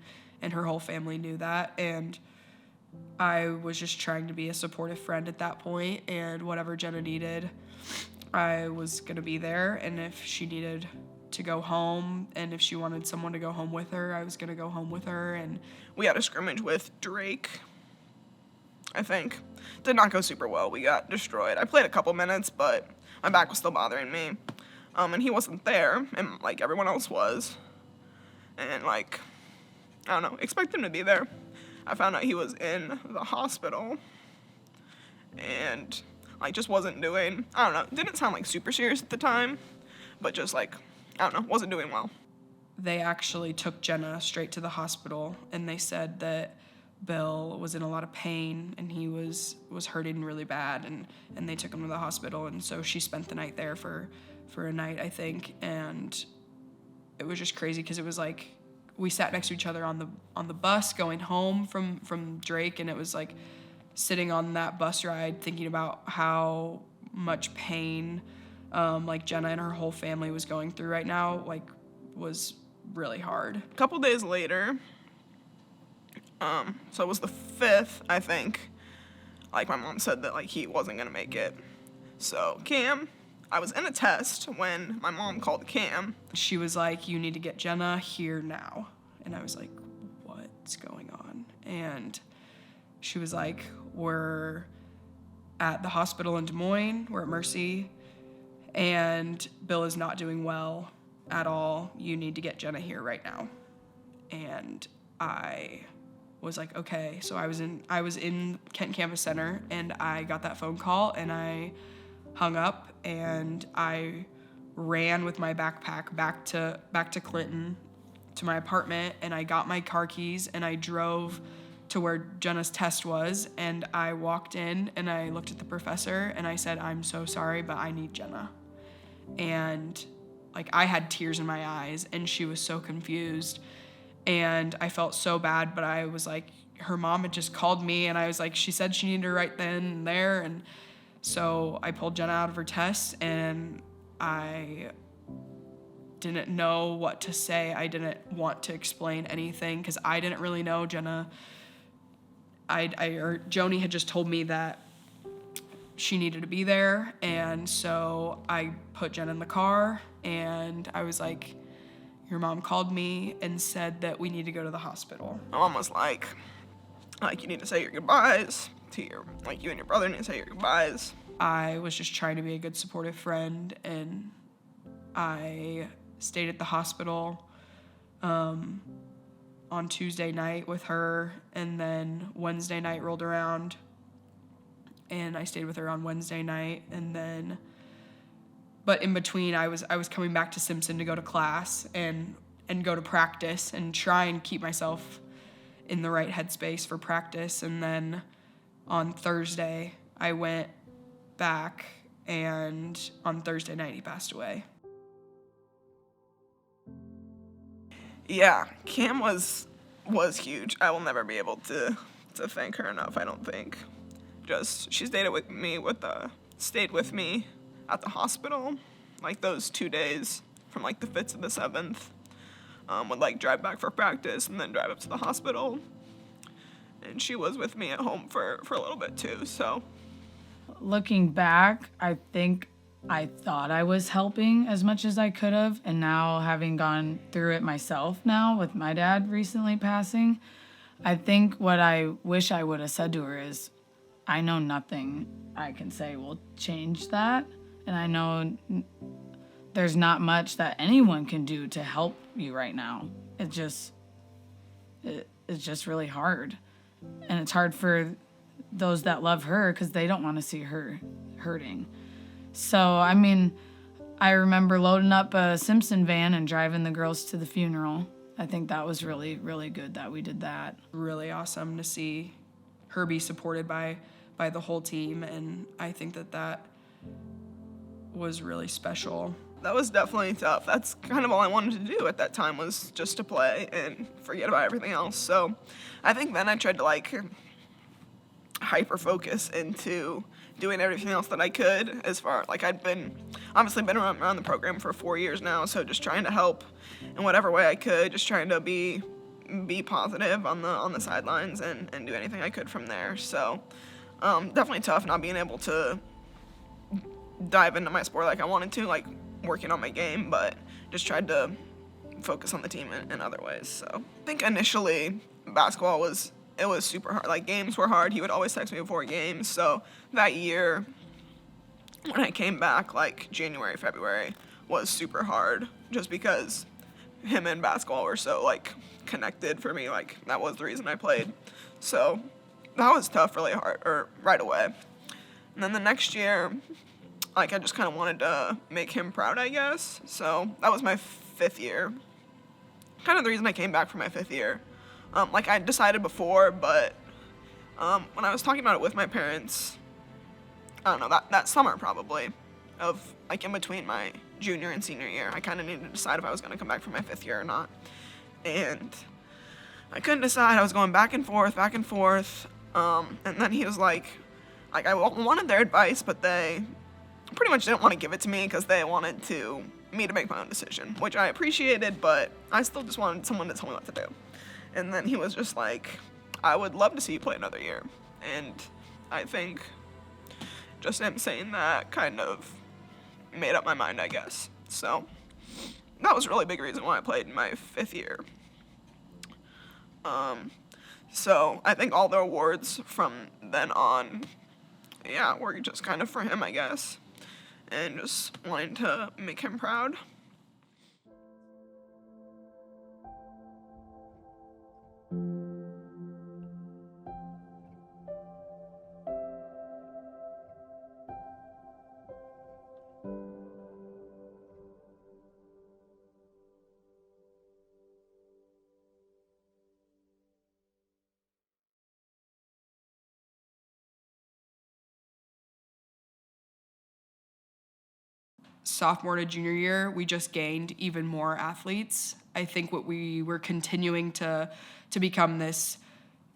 her whole family knew that, and I was just trying to be a supportive friend at that point, and whatever Jenna needed, I was gonna be there, and if she needed to go home, and if she wanted someone to go home with her, I was gonna go home with her. And we had a scrimmage with Drake, I think. Did not go super well. We got destroyed. I played a couple minutes, but my back was still bothering me. And he wasn't there, and, like, everyone else was. And, like, I don't know, expect him to be there. I found out he was in the hospital, and, like, just wasn't doing, I don't know, didn't sound, like, super serious at the time, but just, like, I don't know, wasn't doing well. They actually took Jenna straight to the hospital, and they said that Bill was in a lot of pain, and he was hurting really bad, and they took him to the hospital, and so she spent the night there for a night, I think, and it was just crazy because it was like we sat next to each other on the bus going home from Drake, and it was like sitting on that bus ride thinking about how much pain like Jenna and her whole family was going through right now, like, was really hard. A couple days later, so it was the 5th, I think, like, my mom said that, like, he wasn't gonna make it. So Cam, I was in a test when my mom called Cam. She was like, you need to get Jenna here now. And I was like, what's going on? And she was like, we're at the hospital in Des Moines, we're at Mercy, and Bill is not doing well at all. You need to get Jenna here right now. And I was like, okay. So I was in Kent Campus Center, and I got that phone call, and I hung up, and I ran with my backpack back to Clinton to my apartment, and I got my car keys, and I drove to where Jenna's test was, and I walked in, and I looked at the professor, and I said, "I'm so sorry, but I need Jenna." And like, I had tears in my eyes, and she was so confused, and I felt so bad, but I was like, her mom had just called me, and I was like, she said she needed her right then and there, and so I pulled Jenna out of her test, and I didn't know what to say. I didn't want to explain anything because I didn't really know Jenna. Joni had just told me that she needed to be there, and so I put Jenna in the car, and I was like, your mom called me and said that we need to go to the hospital. My mom was like, you need to say your goodbyes to you and your brother need to say your goodbyes. I was just trying to be a good supportive friend, and I stayed at the hospital on Tuesday night with her, and then Wednesday night rolled around, and I stayed with her on Wednesday night, but in between I was coming back to Simpson to go to class and go to practice and try and keep myself in the right headspace for practice. And then on Thursday I went back, and on Thursday night he passed away. Yeah, Cam was huge. I will never be able to thank her enough, I don't think. Just, she stayed with me at the hospital, like those 2 days from like the 5th to the 7th. Would like drive back for practice and then drive up to the hospital. And she was with me at home for a little bit too, so. Looking back, I think I thought I was helping as much as I could have, and now having gone through it myself now with my dad recently passing, I think what I wish I would have said to her is, I know nothing I can say will change that, and I know there's not much that anyone can do to help you right now. It's just really hard, and it's hard for those that love her because they don't want to see her hurting. So, I mean, I remember loading up a Simpson van and driving the girls to the funeral. I think that was really, really good that we did that. Really awesome to see her be supported by the whole team, and I think that was really special. That was definitely tough. That's kind of all I wanted to do at that time, was just to play and forget about everything else. So I think then I tried to like hyper focus into doing everything else that I could, as far like I'd been around the program for 4 years now, so just trying to help in whatever way I could, just trying to be positive on the sidelines and do anything I could from there. So definitely tough not being able to dive into my sport like I wanted to, like working on my game, but just tried to focus on the team in other ways. So I think initially basketball was super hard. Like, games were hard. He would always text me before games. So that year, when I came back, like January, February, was super hard, just because him and basketball were so like connected for me. Like, that was the reason I played. So that was tough, really hard, or right away. And then the next year, like, I just kind of wanted to make him proud, I guess. So that was my 5th year. Kind of the reason I came back for my 5th year. Like, I decided before, but when I was talking about it with my parents, I don't know, that summer probably, of like in between my junior and senior year, I kind of needed to decide if I was going to come back for my 5th year or not. And I couldn't decide. I was going back and forth. And then he was like I wanted their advice, but they pretty much didn't want to give it to me because they wanted me to make my own decision, which I appreciated, but I still just wanted someone to tell me what to do. And then he was just like, I would love to see you play another year. And I think just him saying that kind of made up my mind, I guess. So that was a really big reason why I played in my 5th year. So I think all the awards from then on, yeah, were just kind of for him, I guess. And just wanting to make him proud. sophomore to junior year, we just gained even more athletes. I think what we were continuing to become this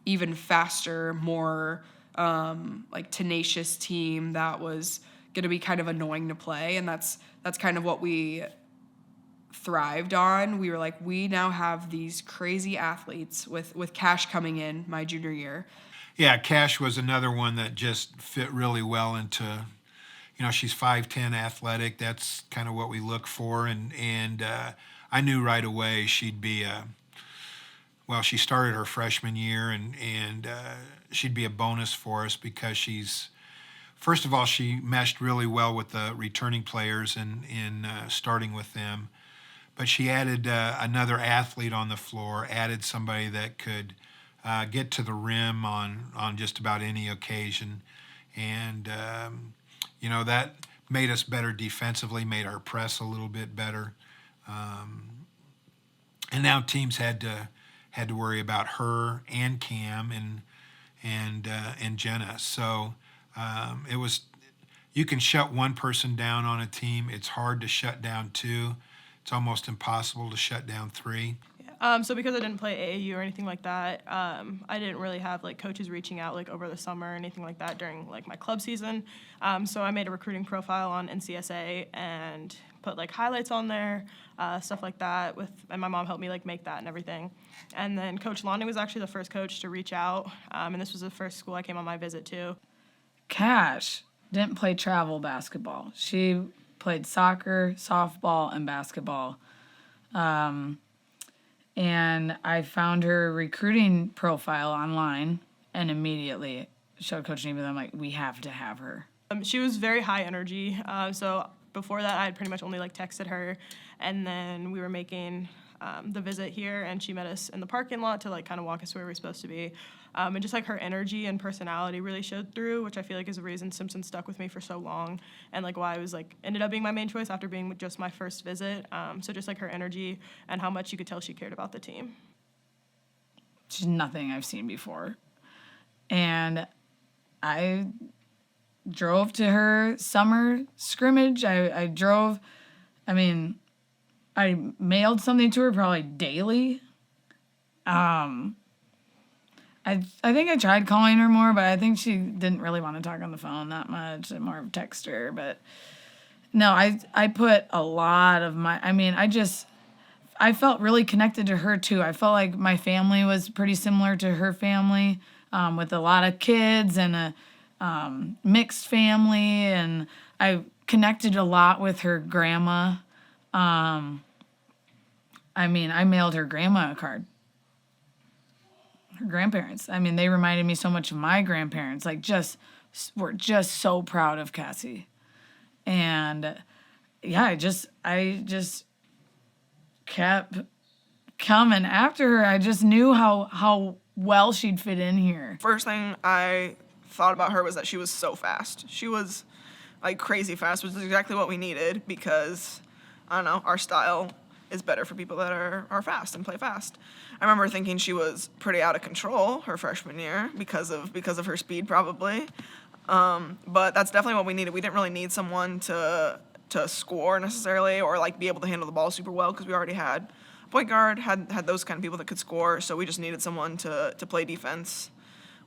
even faster, more like tenacious team that was going to be kind of annoying to play, and that's kind of what we thrived on. We were like, we now have these crazy athletes with Cash coming in my junior year. Yeah, Cash was another one that just fit really well into, she's 5'10", athletic. That's kind of what we look for, and I knew right away she'd be she started her freshman year, and she'd be a bonus for us because first of all, she meshed really well with the returning players in starting with them. But she added another athlete on the floor, added somebody that could get to the rim on just about any occasion. And, that made us better defensively, made our press a little bit better. And now teams had to worry about her and Cam and Jenna. So it was, you can shut one person down on a team. It's hard to shut down two. It's almost impossible to shut down three. So because I didn't play AAU or anything like that, I didn't really have like coaches reaching out like over the summer or anything like that during like my club season. So I made a recruiting profile on NCSA and put like highlights on there, stuff like that. And my mom helped me like make that and everything. And then Coach London was actually the first coach to reach out, and this was the first school I came on my visit to. Cash didn't play travel basketball. She played soccer, softball, and basketball. And I found her recruiting profile online and immediately showed Coach Neva that I'm like, we have to have her. She was very high energy. So before that, I had pretty much only like texted her, and then we were making the visit here, and she met us in the parking lot to like kind of walk us where we were supposed to be. And just like her energy and personality really showed through, which I feel like is the reason Simpson stuck with me for so long, and like why I was like ended up being my main choice after being just my first visit. So just like her energy and how much you could tell she cared about the team. She's nothing I've seen before. And I drove to her summer scrimmage. I mailed something to her probably daily. I think I tried calling her more, but I think she didn't really want to talk on the phone that much, more of text her. But no, I put a lot of I felt really connected to her too. I felt like my family was pretty similar to her family, with a lot of kids and a mixed family, and I connected a lot with her grandma. I mailed her grandma a card. Her grandparents. They reminded me so much of my grandparents. We're just so proud of Cassie. And yeah, I just kept coming after her. I just knew how well she'd fit in here. First thing I thought about her was that she was so fast. She was like crazy fast, which is exactly what we needed because, I don't know, our style is better for people that are fast and play fast. I remember thinking she was pretty out of control her freshman year because of her speed probably. But that's definitely what we needed. We didn't really need someone to score necessarily or like be able to handle the ball super well because we already had a point guard, had those kind of people that could score. So we just needed someone to play defense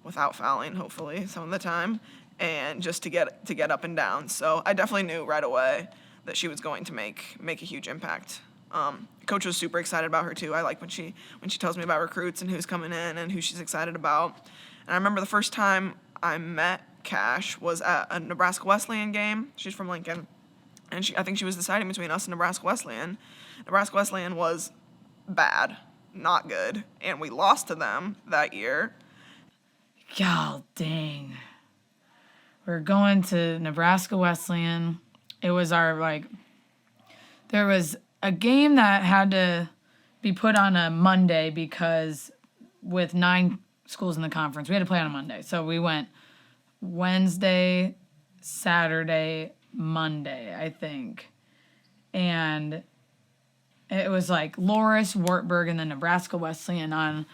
without fouling, hopefully, some of the time, and just to get up and down. So I definitely knew right away that she was going to make a huge impact. Coach was super excited about her too. I like when she tells me about recruits and who's coming in and who she's excited about. And I remember the first time I met Cash was at a Nebraska Wesleyan game. She's from Lincoln, and I think she was deciding between us and Nebraska Wesleyan. Nebraska Wesleyan was bad, not good, and we lost to them that year. God dang. We're going to Nebraska Wesleyan. It was there was a game that had to be put on a Monday because with 9 schools in the conference, we had to play on a Monday. So we went Wednesday, Saturday, Monday, I think. And it was like Loris, Wartburg, and then Nebraska Wesleyan on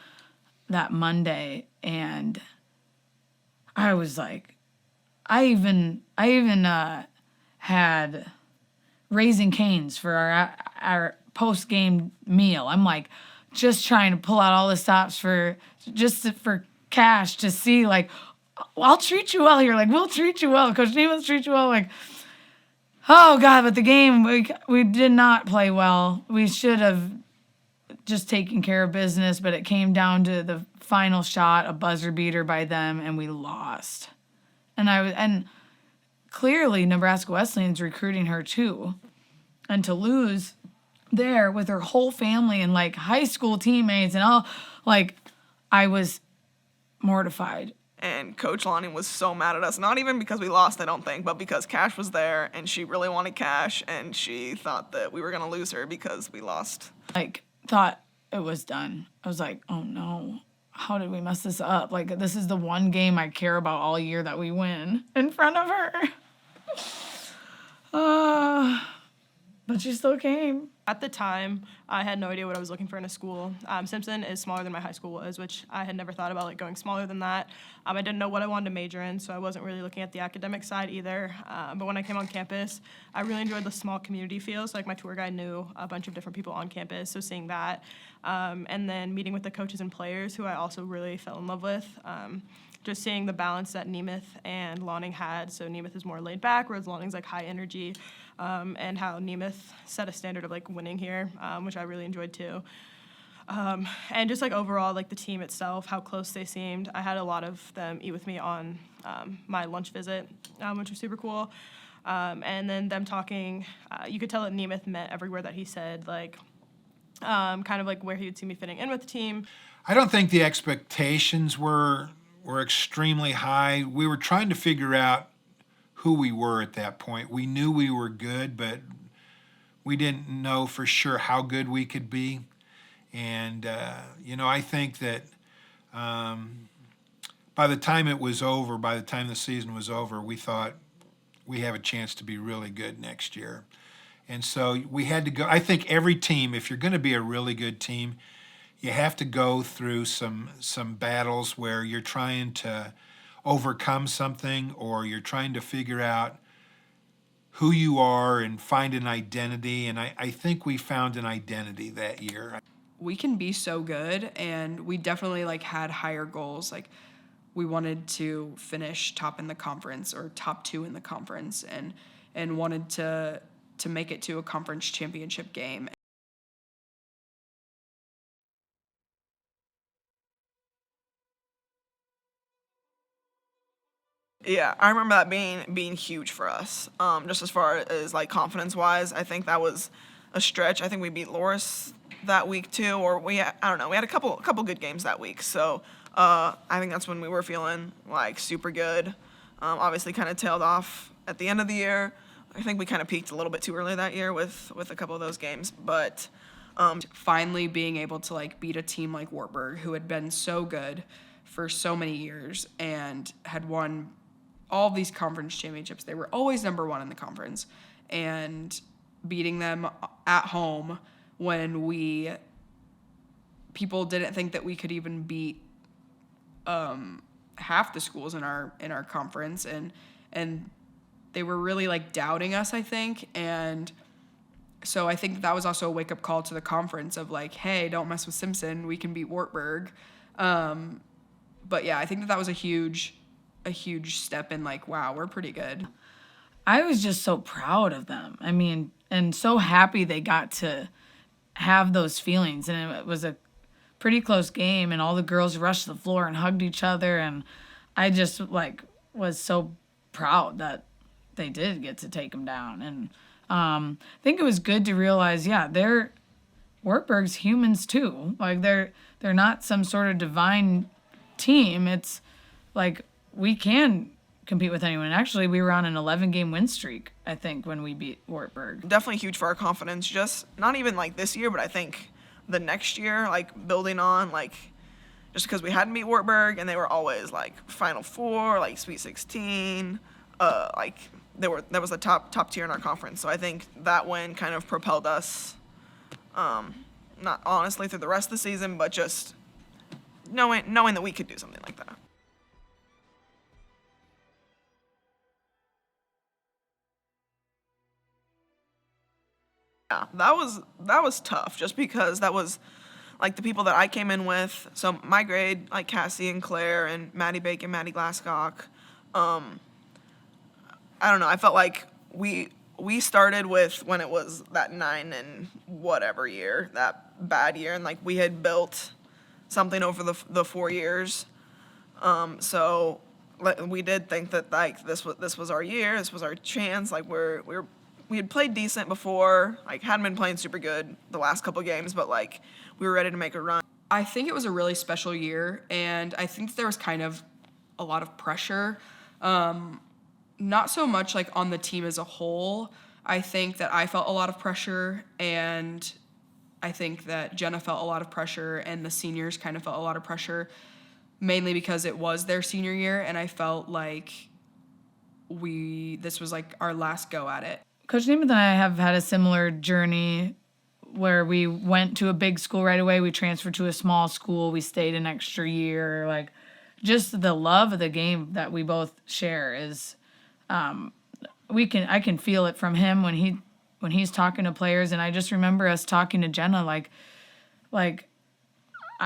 that Monday. And I was like, I even had Raising Cane's for our post game meal. I'm like just trying to pull out all the stops for cash to see like, I'll treat you well here. Like, we'll treat you well. Coach Namath treat you well. Like, oh God, but the game, we did not play well. We should have just taken care of business, but it came down to the final shot, a buzzer beater by them, and we lost. And clearly Nebraska Wesleyan's recruiting her too. And to lose there with her whole family and like high school teammates and all, like, I was mortified. And Coach Lonnie was so mad at us, not even because we lost, I don't think, but because Cash was there and she really wanted Cash and she thought that we were going to lose her because we lost. Like, thought it was done. I was like, oh no, how did we mess this up? Like, this is the one game I care about all year that we win in front of her. But she still came. At the time, I had no idea what I was looking for in a school. Simpson is smaller than my high school was, which I had never thought about, like, going smaller than that. I didn't know what I wanted to major in, so I wasn't really looking at the academic side either. But when I came on campus, I really enjoyed the small community feel. So, like, my tour guide knew a bunch of different people on campus, so seeing that. And then meeting with the coaches and players, who I also really fell in love with. Just seeing the balance that Namath and Lonning had. So Namath is more laid back, whereas Lonning's like high energy, and how Namath set a standard of like winning here, which I really enjoyed too. And just like overall, like the team itself, how close they seemed. I had a lot of them eat with me on my lunch visit, which was super cool. And then them talking, you could tell that Namath meant everywhere that he said, like kind of like where he would see me fitting in with the team. I don't think the expectations were extremely high. We were trying to figure out who we were at that point. We knew we were good, but we didn't know for sure how good we could be. And, I think that by the time it was over, by the time the season was over, we thought we have a chance to be really good next year. And so we had to go. I think every team, if you're going to be a really good team, you have to go through some battles where you're trying to overcome something, or you're trying to figure out who you are and find an identity. And I think we found an identity that year. We can be so good, and we definitely like had higher goals. Like, we wanted to finish top in the conference or top 2 in the conference, and wanted to make it to a conference championship game. Yeah, I remember that being huge for us. Just as far as like confidence wise, I think that was a stretch. I think we beat Loris that week too, or I don't know. We had a couple good games that week, so I think that's when we were feeling like super good. Obviously, kind of tailed off at the end of the year. I think we kind of peaked a little bit too early that year with a couple of those games, but finally being able to like beat a team like Wartburg, who had been so good for so many years and had won all these conference championships. They were always number 1 in the conference, and beating them at home when people didn't think that we could even beat half the schools in our conference, and they were really like doubting us, I think. And so I think that was also a wake-up call to the conference of like, hey, don't mess with Simpson, we can beat Wartburg. But yeah, I think that was a huge step in like, wow, we're pretty good. I was just so proud of them. I mean, and so happy they got to have those feelings. And it was a pretty close game, and all the girls rushed the floor and hugged each other. And I just like was so proud that they did get to take them down. And I think it was good to realize, they're Wartburg's humans too. Like they're not some sort of divine team. It's like we can compete with anyone. Actually, we were on an 11-game win streak, I think, when we beat Wartburg. Definitely huge for our confidence. Just not even like this year, but I think the next year, like building on like just because we hadn't beat Wartburg and they were always like Final Four, like Sweet 16, like that was the top tier in our conference. So I think that win kind of propelled us, not honestly through the rest of the season, but just knowing that we could do something like that. Yeah, that was tough just because that was like the people that I came in with. So my grade, like Cassie and Claire and Maddie Bacon, Maddie Glasscock. I don't know. I felt like we started with when it was that 9 and whatever year, that bad year, and like we had built something over the 4 years. So we did think that like this was our year, this was our chance. Like we had played decent before, like hadn't been playing super good the last couple games, but like we were ready to make a run. I think it was a really special year, and I think that there was kind of a lot of pressure. Not so much like on the team as a whole. I think that I felt a lot of pressure, and I think that Jenna felt a lot of pressure, and the seniors kind of felt a lot of pressure, mainly because it was their senior year, and I felt like this was like our last go at it. Coach Namath and I have had a similar journey where we went to a big school right away. We transferred to a small school. We stayed an extra year. Like, just the love of the game that we both share is, I can feel it from him when he's talking to players. And I just remember us talking to Jenna,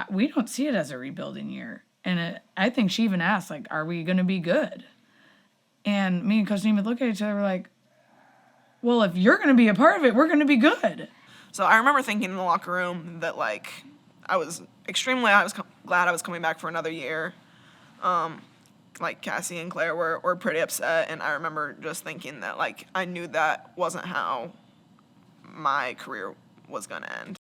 we don't see it as a rebuilding year. And I think she even asked, like, are we going to be good? And me and Coach Namath look at each other, we're like, well, if you're going to be a part of it, we're going to be good. So I remember thinking in the locker room that like I was glad I was coming back for another year. Like Cassie and Claire were pretty upset, and I remember just thinking that like I knew that wasn't how my career was gonna end.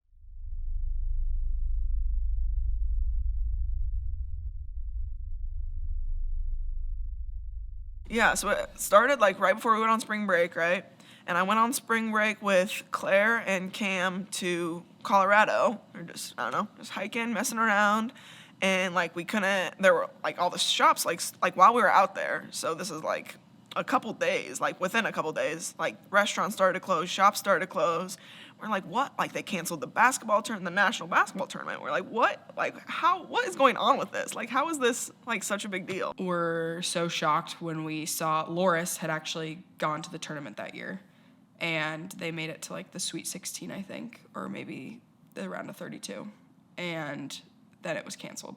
Yeah, so it started like right before we went on spring break, right? And I went on spring break with Claire and Cam to Colorado. Or just, I don't know, just hiking, messing around. And like there were like all the shops like while we were out there. So this is like a couple days, like within a couple days, like restaurants started to close, shops started to close. We're like, what? Like they canceled the the national basketball tournament. We're like, what? Like what is going on with this? Like how is this like such a big deal? We're so shocked when we saw Loris had actually gone to the tournament that year, and they made it to like the Sweet 16, I think, or maybe the round of 32, and then it was canceled,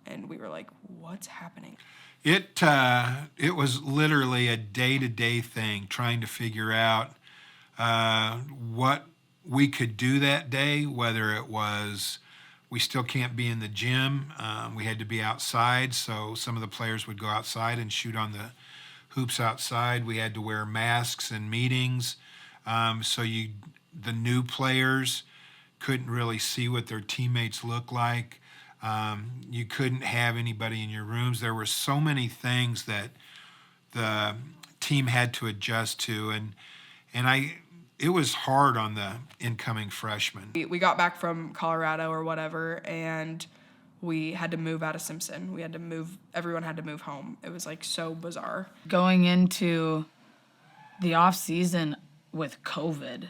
and we were like, what's happening? It was literally a day-to-day thing, trying to figure out what we could do that day, whether it was we still can't be in the gym. We had to be outside, so some of the players would go outside and shoot on the hoops outside. We had to wear masks in meetings, so the new players couldn't really see what their teammates looked like. You couldn't have anybody in your rooms. There were so many things that the team had to adjust to, and it was hard on the incoming freshmen. We got back from Colorado or whatever, and we had to move out of Simpson. Everyone had to move home. It was like so bizarre. Going into the off season with COVID,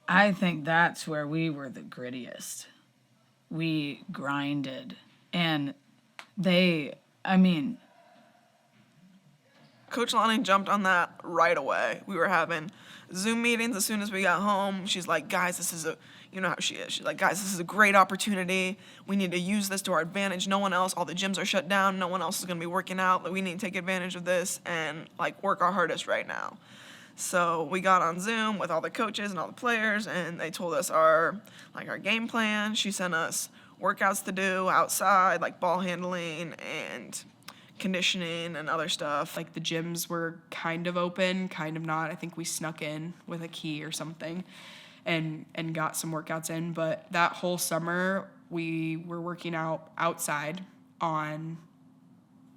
I think that's where we were the grittiest. We grinded, and Coach Lonnie jumped on that right away. We were having Zoom meetings as soon as we got home. She's like, guys, you know how she is. She's like, guys, this is a great opportunity. We need to use this to our advantage. No one else, all the gyms are shut down. No one else is going to be working out. Like, we need to take advantage of this and like work our hardest right now. So we got on Zoom with all the coaches and all the players, and they told us our game plan. She sent us workouts to do outside, like ball handling and conditioning and other stuff. Like the gyms were kind of open, kind of not. I think we snuck in with a key or something and got some workouts in. But that whole summer, we were working out outside on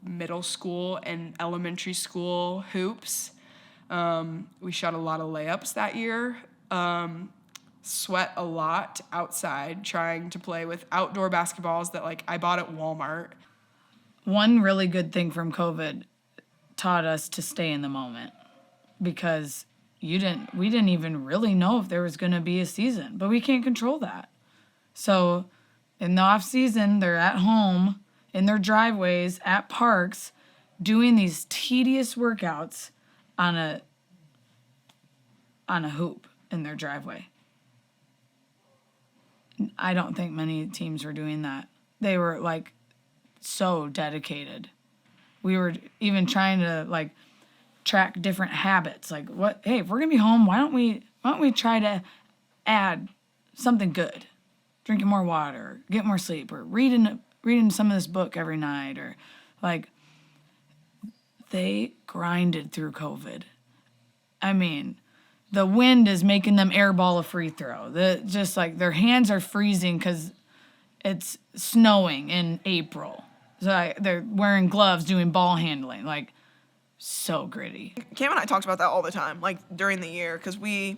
middle school and elementary school hoops. We shot a lot of layups that year. Sweat a lot outside trying to play with outdoor basketballs that like I bought at Walmart. One really good thing from COVID taught us to stay in the moment, because we didn't even really know if there was going to be a season, but we can't control that. So in the off season, they're at home in their driveways at parks doing these tedious workouts on on a hoop in their driveway. I don't think many teams were doing that. They were like so dedicated. We were even trying to like track different habits. Like hey, if we're gonna be home, why don't we try to add something good? Drinking more water, get more sleep, or reading some of this book every night, or like they grinded through COVID. I mean, the wind is making them airball a free throw. Just like their hands are freezing because it's snowing in April. So they're wearing gloves doing ball handling. Like, so gritty. Cam and I talked about that all the time, like during the year, because I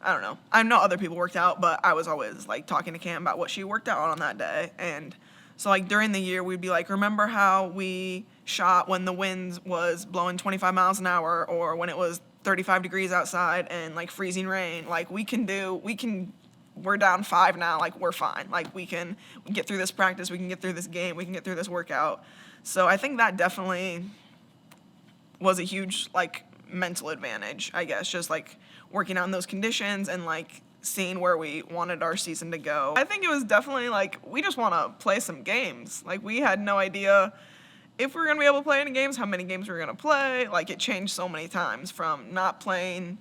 don't know. I know other people worked out, but I was always like talking to Cam about what she worked out on that day. And so like during the year, we'd be like, remember how we shot when the wind was blowing 25 miles an hour, or when it was 35 degrees outside and like freezing rain? Like we're down 5 now. Like we're fine. Like we can get through this practice. We can get through this game. We can get through this workout. So I think that definitely was a huge like mental advantage, I guess, just like working out in those conditions and like seeing where we wanted our season to go. I think it was definitely like, we just want to play some games. Like we had no idea if we were going to be able to play any games, how many games we were going to play. Like it changed so many times from not playing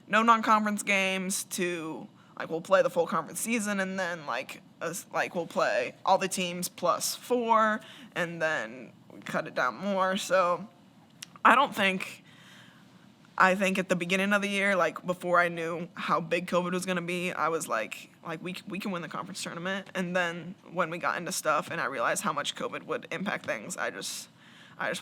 no non-conference games to like we'll play the full conference season, and then like we'll play all the teams plus 4, and then we cut it down more. So I think at the beginning of the year, like before I knew how big COVID was going to be, I was like we can win the conference tournament. And then when we got into stuff and I realized how much COVID would impact things, I just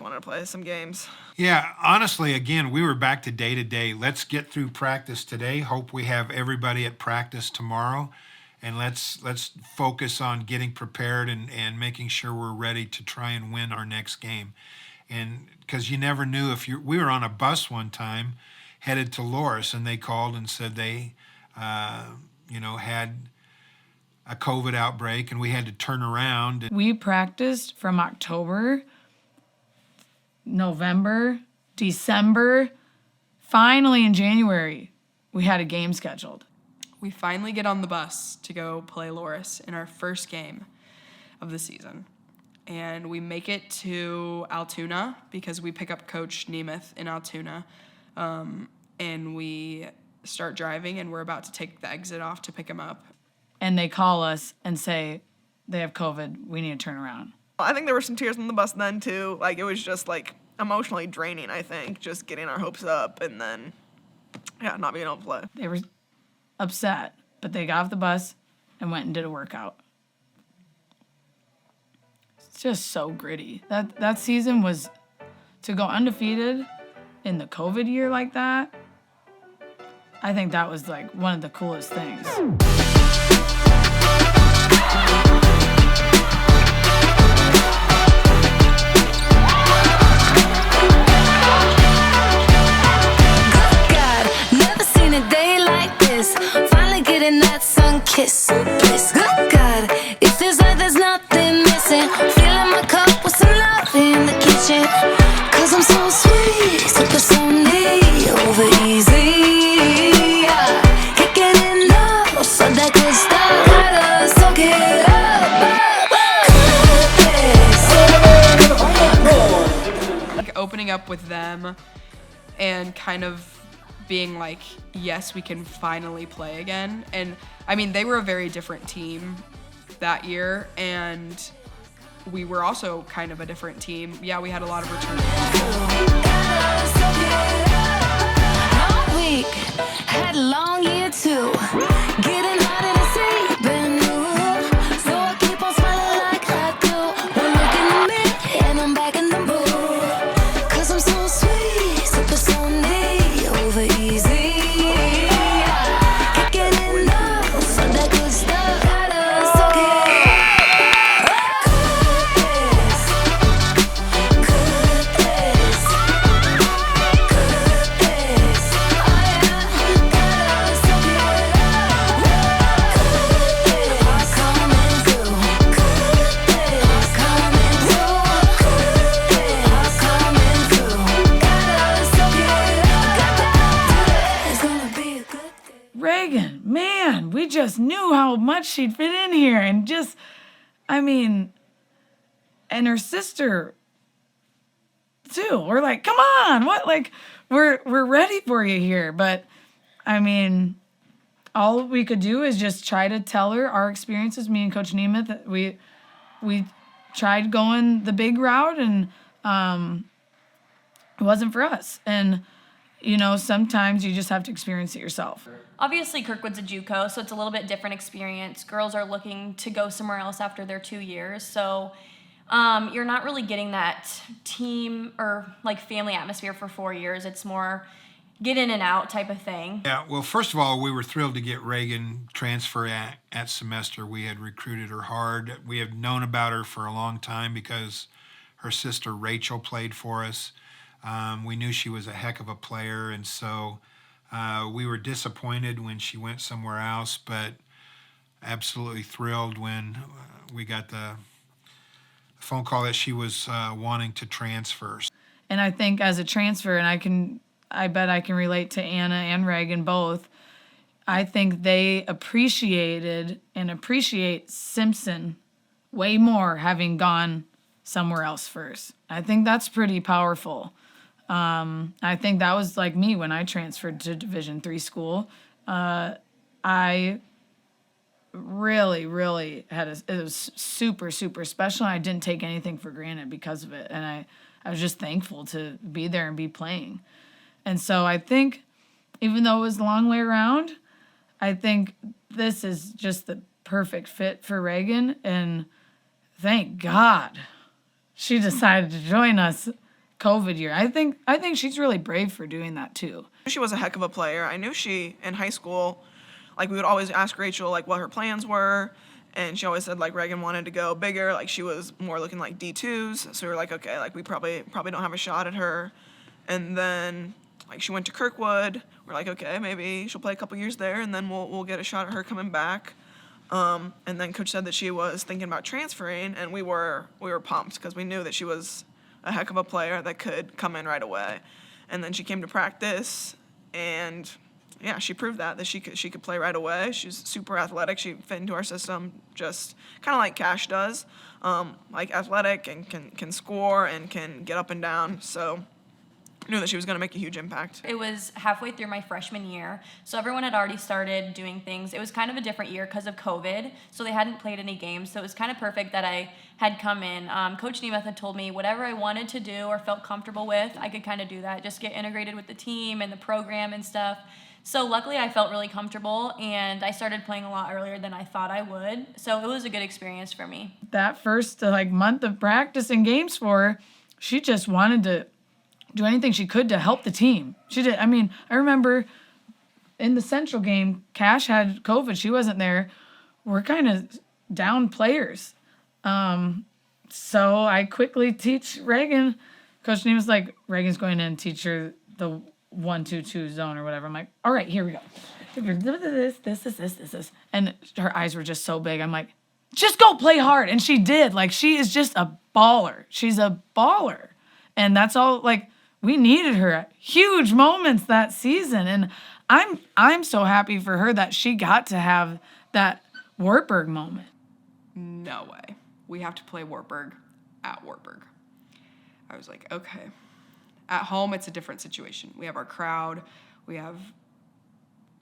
wanted to play some games. Yeah, honestly, again, we were back to day. Let's get through practice today. Hope we have everybody at practice tomorrow. And let's focus on getting prepared and making sure we're ready to try and win our next game. And because you never knew we were on a bus one time headed to Loris, and they called and said they, had a COVID outbreak, and we had to turn around. We practiced from October, November, December. Finally, in January, we had a game scheduled. We finally get on the bus to go play Loris in our first game of the season. And we make it to Altoona because we pick up Coach Nemeth in Altoona. And we start driving, and we're about to take the exit off to pick him up. And they call us and say, they have COVID, we need to turn around. I think there were some tears on the bus then too. Like it was just like emotionally draining, I think, just getting our hopes up and then not being able to play. They were upset, but they got off the bus and went and did a workout. It's just so gritty. That season was to go undefeated in the COVID year like that. I think that was like one of the coolest things. Kiss, bliss, good God. It feels like there's nothing missing. Filling my cup with some love in the kitchen. Cause I'm so sweet, super so neat, over easy. Can't get enough of that good stuff. Gotta soak it up. Like opening up with them and kind of being like, yes, we can finally play again. And I mean, they were a very different team that year, and we were also kind of a different team. Yeah, we had a lot of return. Long week, had a long year too. Getting harder to see, brand new. So I keep on smiling like I do. When looking at me, and I'm back in the mood. Cause I'm so sweet, super so neat, over easy. Can't get enough of that good stuff. Gotta soak it up. Goodness, goodness. just knew how much she'd fit in here. And just, I mean, and her sister too. We're like, come on, what? Like, we're ready for you here. But I mean, all we could do is just try to tell her our experiences. Me and Coach Nemeth, we tried going the big route, and it wasn't for us. And you know, sometimes you just have to experience it yourself. Obviously, Kirkwood's a JUCO, so it's a little bit different experience. Girls are looking to go somewhere else after their 2 years, so you're not really getting that team or like family atmosphere for 4 years. It's more get in and out type of thing. Yeah, well, first of all, we were thrilled to get Reagan transfer at semester. We had recruited her hard. We had known about her for a long time because her sister Rachel played for us. We knew she was a heck of a player, and so we were disappointed when she went somewhere else, but absolutely thrilled when we got the phone call that she was wanting to transfer. And I think as a transfer, and I bet I can relate to Anna and Reagan both, I think they appreciated and appreciate Simpson way more having gone somewhere else first. I think that's pretty powerful. I think that was like me when I transferred to Division III school. I really had it was super, super special. I didn't take anything for granted because of it. And I was just thankful to be there and be playing. And so I think, even though it was a long way around, I think this is just the perfect fit for Reagan. And thank God she decided to join us COVID year. I think she's really brave for doing that too. She was a heck of a player. I knew she, in high school, like we would always ask Rachel like what her plans were, and she always said like Reagan wanted to go bigger, like she was more looking like D2s. So we were like, okay, like we probably don't have a shot at her. And then like she went to Kirkwood. We're like, okay, maybe she'll play a couple years there, and then we'll get a shot at her coming back. And then Coach said that she was thinking about transferring, and we were pumped because we knew that she was a heck of a player that could come in right away. And then she came to practice, and yeah, she proved that she could play right away. She's super athletic. She fit into our system just kind of like Cash does, like athletic and can score and can get up and down. So I knew that she was going to make a huge impact. It was halfway through my freshman year, so everyone had already started doing things. It was kind of a different year because of COVID, so they hadn't played any games, so it was kind of perfect that I had come in. Coach Nemeth had told me whatever I wanted to do or felt comfortable with, I could kind of do that, just get integrated with the team and the program and stuff. So luckily I felt really comfortable, and I started playing a lot earlier than I thought I would, so it was a good experience for me. That first month of practice and games for her, she just wanted to do anything she could to help the team. She did. I mean, I remember in the Central game, Cash had COVID. She wasn't there. We're kind of down players. So I quickly teach Reagan. Coach Neem was like, Reagan's going in and teach her the 1-2-2 zone or whatever. I'm like, all right, here we go. This. And her eyes were just so big. I'm like, just go play hard. And she did. Like, she is just a baller. She's a baller. And that's all, like, we needed her at huge moments that season. And I'm so happy for her that she got to have that Wartburg moment. No way. We have to play Wartburg at Wartburg. I was like, okay. At home, it's a different situation. We have our crowd. We have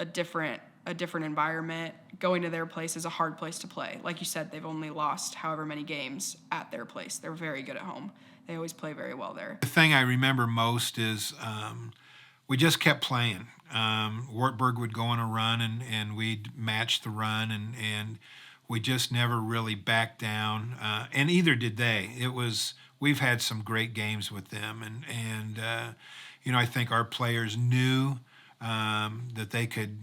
a different environment. Going to their place is a hard place to play. Like you said, they've only lost however many games at their place. They're very good at home. They always play very well there. The thing I remember most is we just kept playing. Wartburg would go on a run, and we'd match the run, and we just never really backed down. And either did they. We've had some great games with them, and I think our players knew that they could.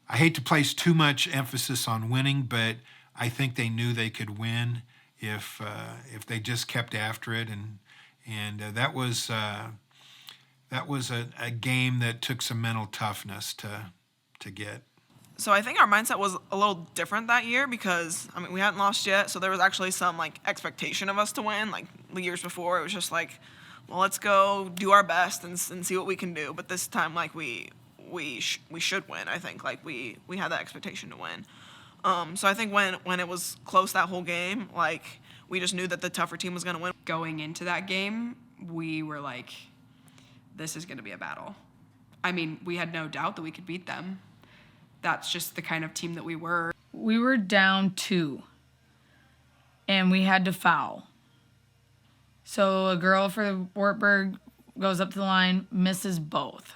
I hate to place too much emphasis on winning, but I think they knew they could win if they just kept after it, and that was a game that took some mental toughness to get. So I think our mindset was a little different that year because, I mean, we hadn't lost yet, so there was actually some, expectation of us to win. Like, the years before, it was just like, well, let's go do our best and see what we can do. But this time, we we should win. I think like we had that expectation to win. So I think when it was close that whole game, like we just knew that the tougher team was going to win. Going into that game, we were like, this is going to be a battle. I mean, we had no doubt that we could beat them. That's just the kind of team that we were. We were down 2, and we had to foul. So a girl for Wartburg goes up to the line, misses both.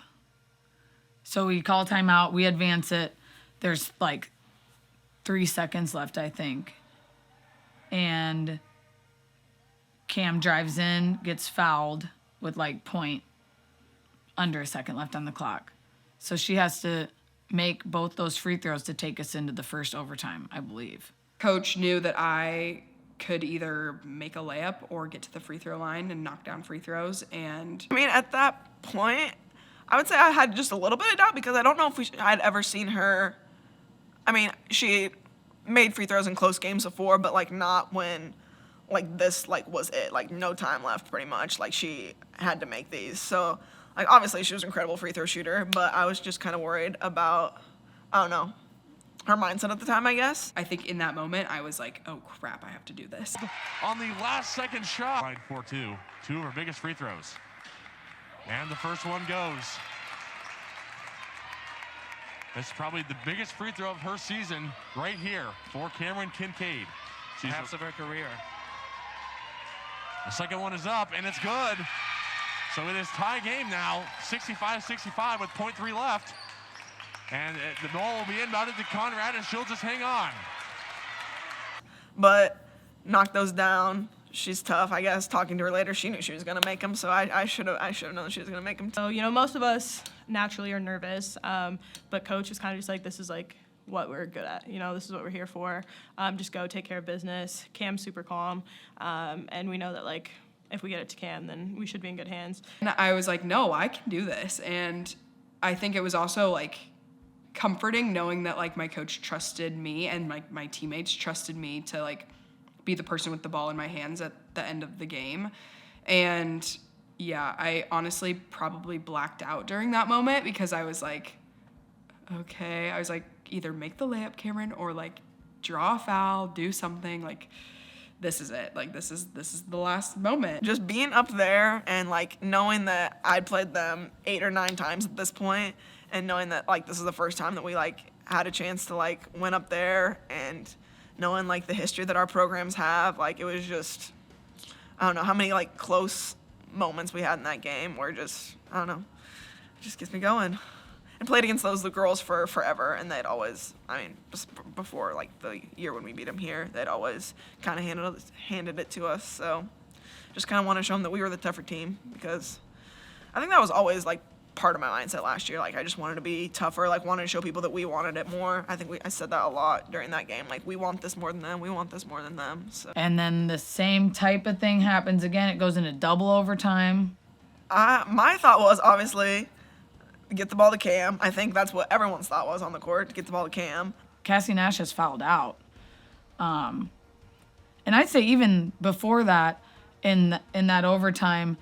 So we call timeout, we advance it. There's like 3 seconds left, I think. And Cam drives in, gets fouled with like under a second left on the clock. So she has to make both those free throws to take us into the first overtime, I believe. Coach knew that I could either make a layup or get to the free throw line and knock down free throws. And I mean, at that point, I would say I had just a little bit of doubt because I don't know if I'd ever seen her. I mean, she made free throws in close games before, but like not when like this like was it. Like no time left pretty much. Like she had to make these. So like obviously she was an incredible free throw shooter, but I was just kind of worried about, I don't know, her mindset at the time, I guess. I think in that moment I was like, oh crap, I have to do this. On the last second shot. Right 4-2, 2 of her biggest free throws. And the first one goes. This is probably the biggest free throw of her season right here for Cameron Kincaid. She's Half of her career. The second one is up, and it's good. So it is tie game now, 65-65 with 0.3 left. And the ball will be inbounded to Conrad, and she'll just hang on. But knock those down. She's tough, I guess. Talking to her later, she knew she was gonna make them, so I should have known she was gonna make them. So most of us naturally are nervous, but coach is kind of just like, this is like what we're good at. This is what we're here for. Just go take care of business. Cam's super calm, and we know that like if we get it to Cam, then we should be in good hands. And I was like, no, I can do this. And I think it was also like comforting knowing that like my coach trusted me and my teammates trusted me to like be the person with the ball in my hands at the end of the game. And yeah, I honestly probably blacked out during that moment because I was like, okay, I was like, either make the layup, Cameron, or like draw a foul, do something. Like this is it. Like this is the last moment. Just being up there and like knowing that I'd played them 8 or 9 times at this point, and knowing that like this is the first time that we like had a chance to like win up there, and knowing like the history that our programs have, like it was just, I don't know how many like close moments we had in that game where just, I don't know, it just gets me going. And played against those girls for forever, and they'd always, I mean, before like the year when we beat them here, they'd always kind of handed it to us. So just kind of want to show them that we were the tougher team, because I think that was always like part of my mindset last year. Like I just wanted to be tougher, like wanted to show people that we wanted it more. I think I said that a lot during that game. Like we want this more than them. We want this more than them. So. And then the same type of thing happens again. It goes into double overtime. My thought was obviously get the ball to Cam. I think that's what everyone's thought was on the court, to get the ball to Cam. Cassie Nash has fouled out. And I'd say even before that, in that overtime,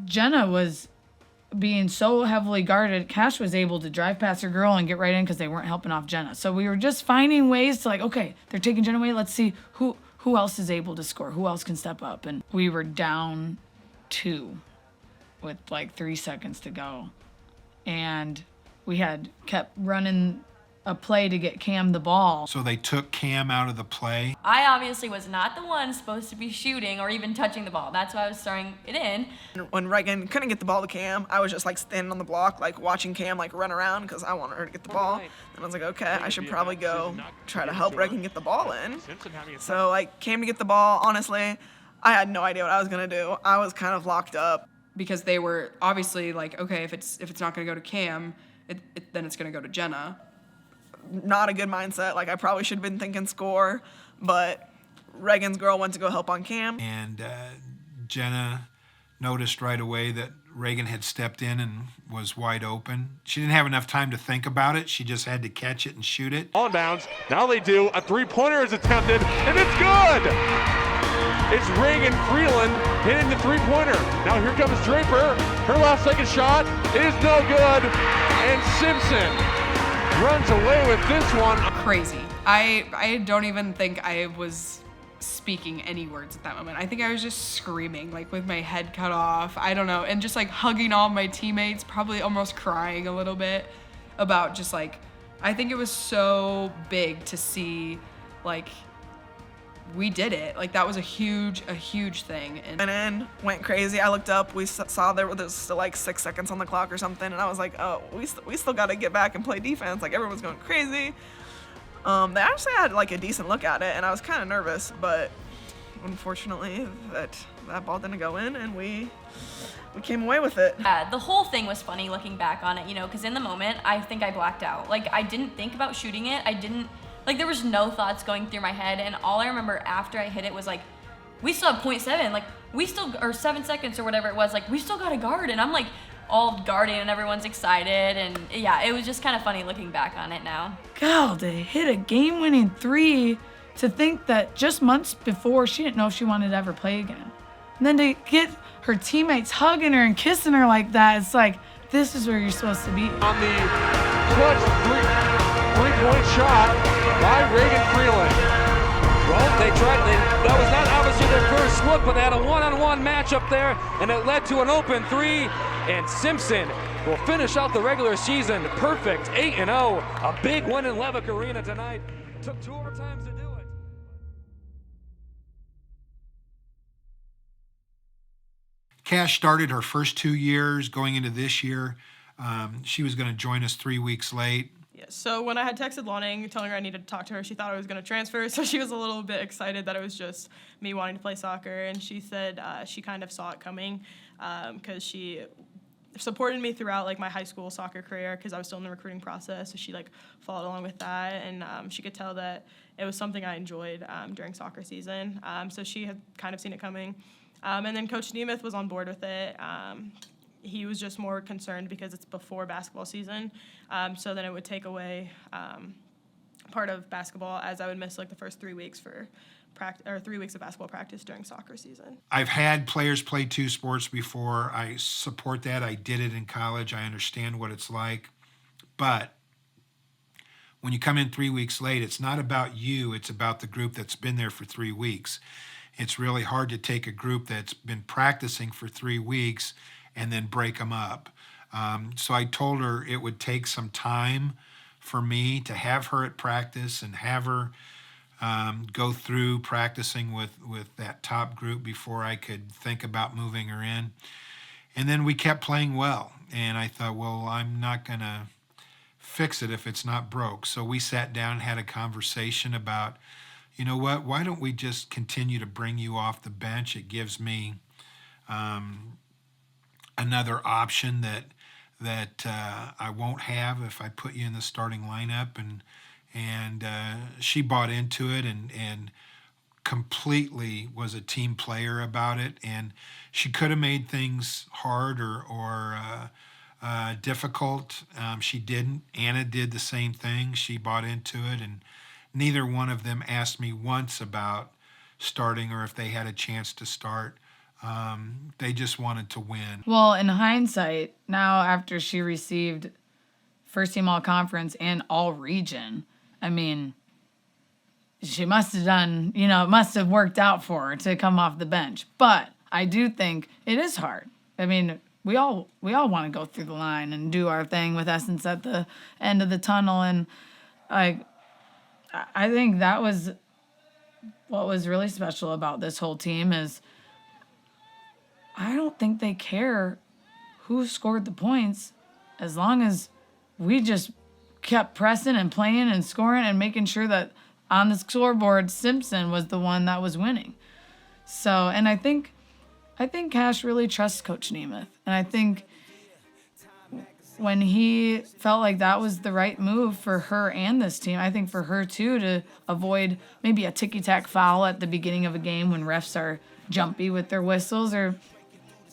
Jenna was being so heavily guarded. Cash was able to drive past her girl and get right in because they weren't helping off Jenna. So we were just finding ways to like, okay, they're taking Jenna away. Let's see who else is able to score, who else can step up. And we were down 2 with like 3 seconds to go. And we had kept running a play to get Cam the ball. So they took Cam out of the play. I obviously was not the one supposed to be shooting or even touching the ball. That's why I was throwing it in. When Reagan couldn't get the ball to Cam, I was just like standing on the block, like watching Cam like run around because I wanted her to get the ball. And I was like, okay, I should probably go try to help Reagan get the ball in. So like came to get the ball. Honestly, I had no idea what I was gonna do. I was kind of locked up. Because they were obviously like, okay, if it's not going to go to Cam, then it's going to go to Jenna. Not a good mindset. Like I probably should have been thinking score, but Reagan's girl went to go help on Cam. And Jenna noticed right away that Reagan had stepped in and was wide open. She didn't have enough time to think about it. She just had to catch it and shoot it. On bounds. Now they do. A three-pointer is attempted, and it's good! It's Reagan Freeland hitting the three-pointer. Now here comes Draper. Her last second shot is no good. And Simpson runs away with this one. Crazy. I don't even think I was speaking any words at that moment. I think I was just screaming, like with my head cut off. I don't know. And just like hugging all my teammates, probably almost crying a little bit about just like, I think it was so big to see, like, we did it. Like, that was a huge thing. And in, went crazy. I looked up. We saw there was still like 6 seconds on the clock or something, and I was like, oh, we still got to get back and play defense. Like, everyone's going crazy. They actually had like a decent look at it, and I was kind of nervous, but unfortunately that ball didn't go in, and we came away with it. The whole thing was funny looking back on it, you know, because in the moment, I think I blacked out. Like, I didn't think about shooting it. Like, there was no thoughts going through my head, and all I remember after I hit it was like, we still have 0.7, like, or 7 seconds or whatever it was, like, we still got a guard, and I'm like, all guarding, and everyone's excited, and yeah, it was just kind of funny looking back on it now. God, to hit a game-winning 3, to think that just months before, she didn't know if she wanted to ever play again. And then to get her teammates hugging her and kissing her like that, it's like, this is where you're supposed to be. On the clutch three-point shot by Reagan Freeland. Well, that was not obviously their first look, but they had a one-on-one matchup there, and it led to an open 3, and Simpson will finish out the regular season perfect, 8-0, a big win in Levick Arena tonight. Took 2 overtimes to do it. Cash started her first 2 years going into this year. She was going to join us 3 weeks late. Yeah, so when I had texted Lonning telling her I needed to talk to her, she thought I was going to transfer, so she was a little bit excited that it was just me wanting to play soccer, and she said she kind of saw it coming because she supported me throughout like my high school soccer career because I was still in the recruiting process, so she like followed along with that, and she could tell that it was something I enjoyed during soccer season, so she had kind of seen it coming. And then Coach Nemeth was on board with it. He was just more concerned because it's before basketball season, so then it would take away part of basketball, as I would miss like the first 3 weeks for 3 weeks of basketball practice during soccer season. I've had players play 2 sports before. I support that. I did it in college. I understand what it's like. But when you come in 3 weeks late, it's not about you. It's about the group that's been there for 3 weeks. It's really hard to take a group that's been practicing for 3 weeks and then break them up. So I told her it would take some time for me to have her at practice and have her go through practicing with that top group before I could think about moving her in. And then we kept playing well. And I thought, well, I'm not going to fix it if it's not broke. So we sat down and had a conversation about, you know what, why don't we just continue to bring you off the bench? It gives me another option that I won't have if I put you in the starting lineup. And she bought into it and completely was a team player about it. And she could have made things hard or difficult. She didn't. Anna did the same thing. She bought into it, and neither one of them asked me once about starting or if they had a chance to start. They just wanted to win. Well, in hindsight, now after she received first team all conference and all region, I mean, she must have done, it must have worked out for her to come off the bench. But I do think it is hard. I mean, we all want to go through the line and do our thing with Essence at the end of the tunnel. And I think that was what was really special about this whole team is I don't think they care who scored the points as long as we just kept pressing and playing and scoring and making sure that on the scoreboard, Simpson was the one that was winning. So, and I think Cash really trusts Coach Nemeth. And I think when he felt like that was the right move for her and this team, I think for her too, to avoid maybe a ticky-tack foul at the beginning of a game when refs are jumpy with their whistles, or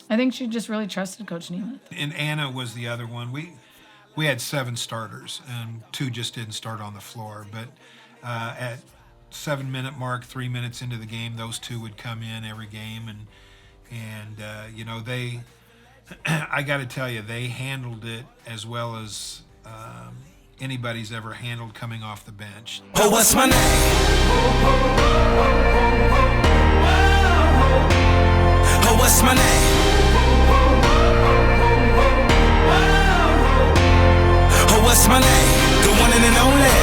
I think she just really trusted Coach Nemeth. And Anna was the other one. We had 7 starters, and 2 just didn't start on the floor. But at 7-minute mark, 3 minutes into the game, those 2 would come in every game, and I got to tell you, they handled it as well as anybody's ever handled coming off the bench. Oh, what's my name? Oh, what's my name? Oh, what's my name? The one and only,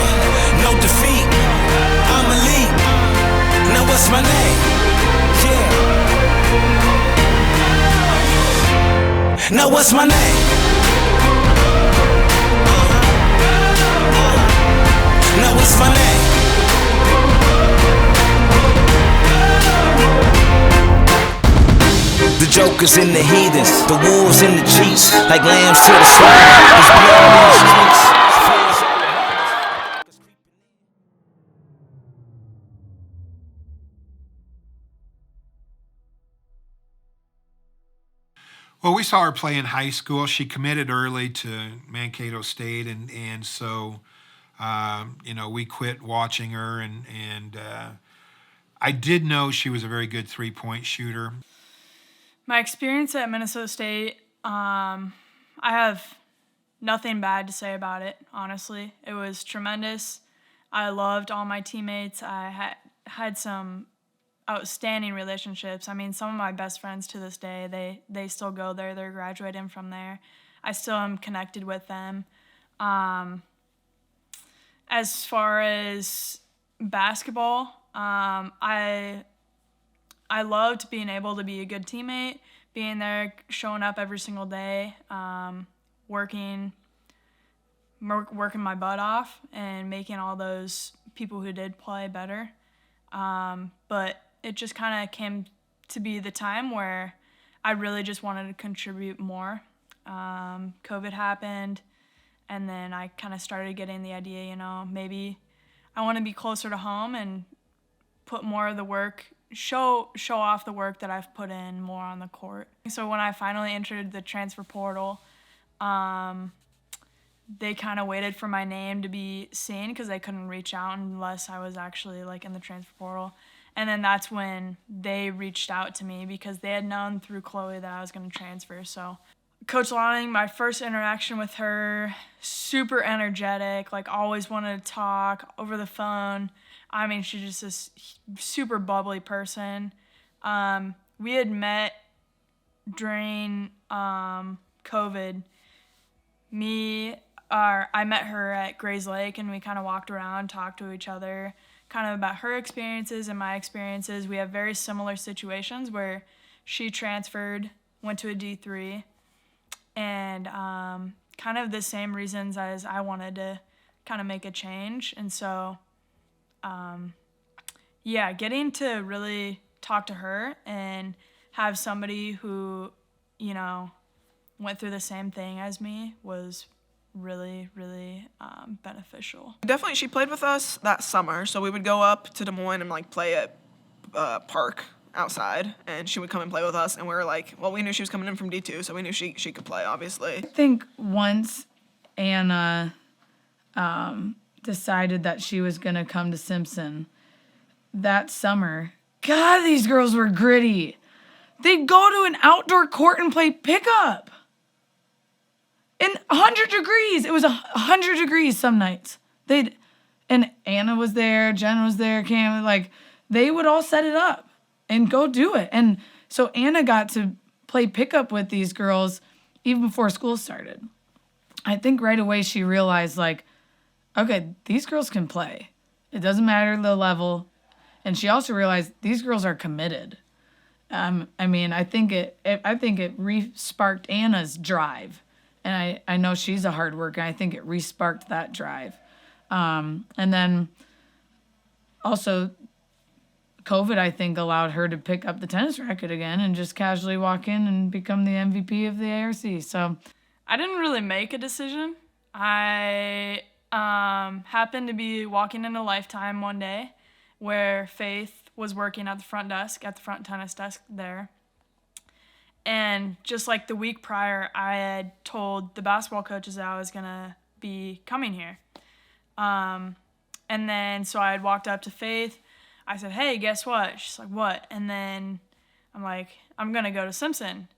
no defeat. I'm elite. Now what's my name? Yeah. Now what's my name? Now what's my name? The jokers and the heathens, the wolves and the cheats, like lambs to the slaughter. There's blood in the streets. Well, we saw her play in high school. She committed early to Mankato State, and so we quit watching her, and I did know she was a very good three-point shooter. My experience at Minnesota State, I have nothing bad to say about it, honestly. It was tremendous. I loved all my teammates. I had some outstanding relationships. I mean, some of my best friends to this day, they still go there. They're graduating from there. I still am connected with them. As far as basketball, I loved being able to be a good teammate, being there, showing up every single day, working my butt off and making all those people who did play better. But it just kind of came to be the time where I really just wanted to contribute more. COVID happened, and then I kind of started getting the idea, maybe I want to be closer to home and put more of the work, show off the work that I've put in more on the court. So when I finally entered the transfer portal, they kind of waited for my name to be seen because they couldn't reach out unless I was actually in the transfer portal. And then that's when they reached out to me because they had known through Chloe that I was going to transfer. So Coach Lonning, my first interaction with her, super energetic, always wanted to talk over the phone. I mean, she's just this super bubbly person. We had met during COVID. I met her at Grays Lake, and we kind of walked around, talked to each other, kind of about her experiences and my experiences. We have very similar situations where she transferred, went to a D3, and kind of the same reasons as I wanted to kind of make a change. And so, getting to really talk to her and have somebody who, went through the same thing as me was really, really beneficial. Definitely, she played with us that summer, so we would go up to Des Moines and play at Park outside, and she would come and play with us, and we were we knew she was coming in from D2, so we knew she could play, obviously. I think once Anna decided that she was going to come to Simpson that summer, God, these girls were gritty. They'd go to an outdoor court and play pickup. In 100 degrees. It was 100 degrees some nights. And Anna was there, Jen was there, Cam, they would all set it up and go do it. And so Anna got to play pickup with these girls even before school started. I think right away she realized, okay, these girls can play. It doesn't matter the level. And she also realized these girls are committed. I think it re-sparked Anna's drive. And I know she's a hard worker. I think it re-sparked that drive. And then also COVID, I think, allowed her to pick up the tennis racket again and just casually walk in and become the MVP of the ARC. So I didn't really make a decision. I happened to be walking into Lifetime one day where Faith was working at the front tennis desk there. And just the week prior, I had told the basketball coaches that I was going to be coming here. And then, so I had walked up to Faith. I said, hey, guess what? She's like, what? And then I'm like, I'm going to go to Simpson.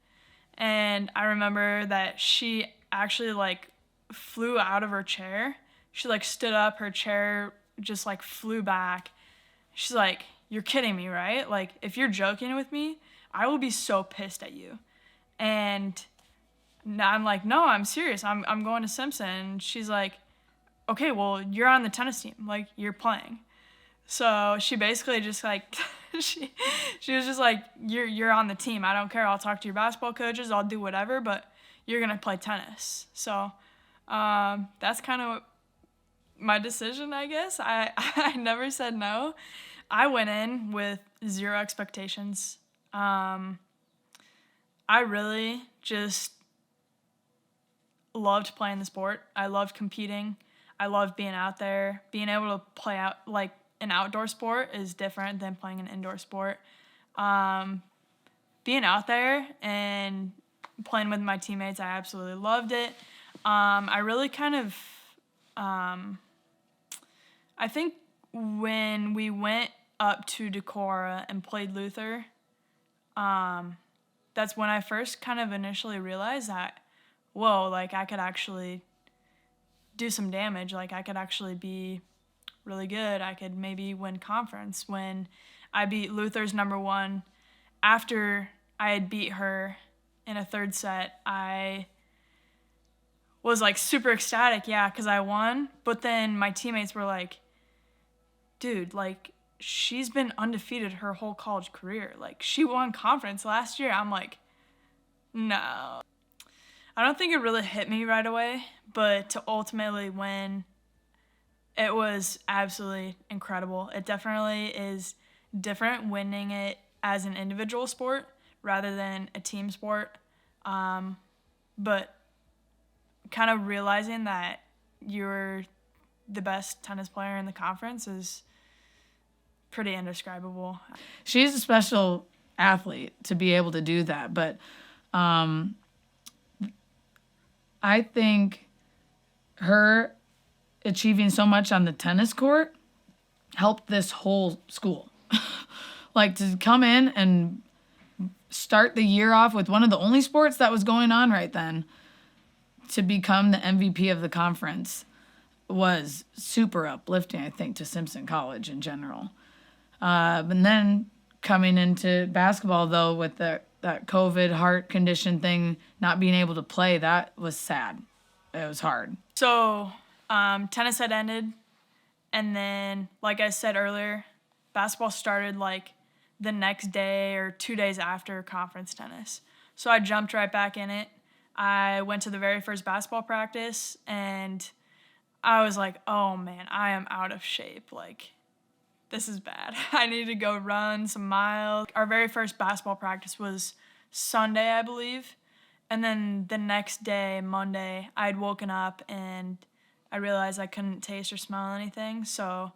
And I remember that she actually like flew out of her chair. She like stood up, her chair just like flew back. She's like, "You're kidding me, right? Like, if you're joking with me, I will be so pissed at you." And I'm like, "No, I'm serious. I'm going to Simpson." And she's like, "Okay, well, you're on the tennis team. Like, you're playing." So she basically just like, she was just like, you're on the team. I don't care. I'll talk to your basketball coaches. I'll do whatever, but you're going to play tennis. So that's kind of my decision, I guess. I never said no. I went in with zero expectations. I really just loved playing the sport. I loved competing. I loved being out there. Being able to play out, like, an outdoor sport is different than playing an indoor sport. Being out there and playing with my teammates, I absolutely loved it. I really kind of, I think when we went up to Decorah and played Luther, that's when I first kind of initially realized that, whoa, like I could actually do some damage. Like I could actually be really good. I could maybe win conference. When I beat Luther's #1, after I had beat her in a third set, I was like super ecstatic, yeah, because I won. But then my teammates were like, "Dude, like she's been undefeated her whole college career. Like she won conference last year." I'm like, no. I don't think it really hit me right away, but to ultimately win, it was absolutely incredible. It definitely is different winning it as an individual sport rather than a team sport. But kind of realizing that you're the best tennis player in the conference is pretty indescribable. She's a special athlete to be able to do that, but I think her achieving so much on the tennis court helped this whole school. Like to come in and start the year off with one of the only sports that was going on right then to become the MVP of the conference was super uplifting, I think, to Simpson College in general. But then coming into basketball, though, with that COVID heart condition thing, not being able to play, that was sad. It was hard. So tennis had ended, and then, like I said earlier, basketball started like the next day or 2 days after conference tennis. So I jumped right back in it. I went to the very first basketball practice, and I was like, oh man, I am out of shape. Like, this is bad. I need to go run some miles. Our very first basketball practice was Sunday, I believe. And then the next day, Monday, I'd woken up and I realized I couldn't taste or smell anything. So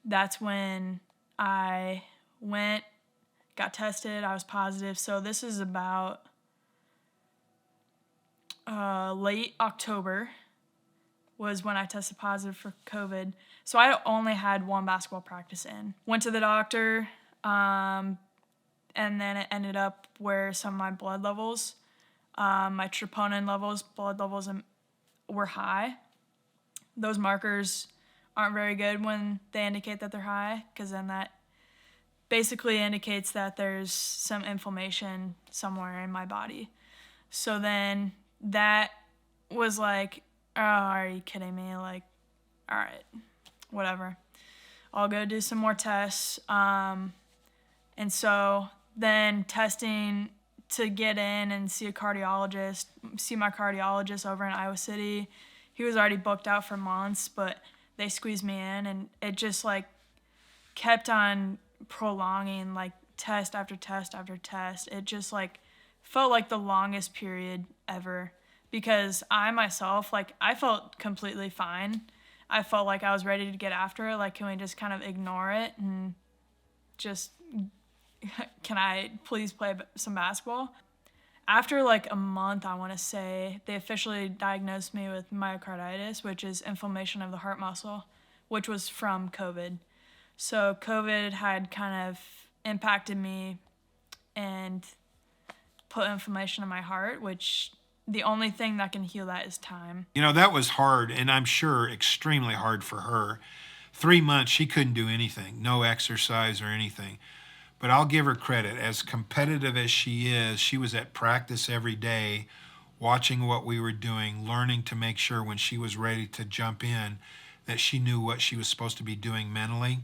that's when I went, got tested. I was positive. So this is about late October was when I tested positive for COVID. So I only had one basketball practice in. Went to the doctor, and then it ended up where some of my blood levels, my troponin levels, blood levels were high. Those markers aren't very good when they indicate that they're high, because then that basically indicates that there's some inflammation somewhere in my body. So then that was like, oh, are you kidding me? Like, all right, whatever. I'll go do some more tests. And so then testing to get in and see my cardiologist over in Iowa City. He was already booked out for months, but they squeezed me in, and it just like kept on prolonging, like test after test after test. It just like felt like the longest period ever, because I myself, like, I felt completely fine. I felt like I was ready to get after it. Like, can we just kind of ignore it and just, can I please play some basketball? After like a month, I want to say, they officially diagnosed me with myocarditis, which is inflammation of the heart muscle, which was from COVID. So COVID had kind of impacted me, and put inflammation in my heart, which the only thing that can heal that is time. You know, that was hard, and I'm sure extremely hard for her. 3 months, she couldn't do anything, no exercise or anything. But I'll give her credit. As competitive as she is, she was at practice every day, watching what we were doing, learning to make sure when she was ready to jump in that she knew what she was supposed to be doing mentally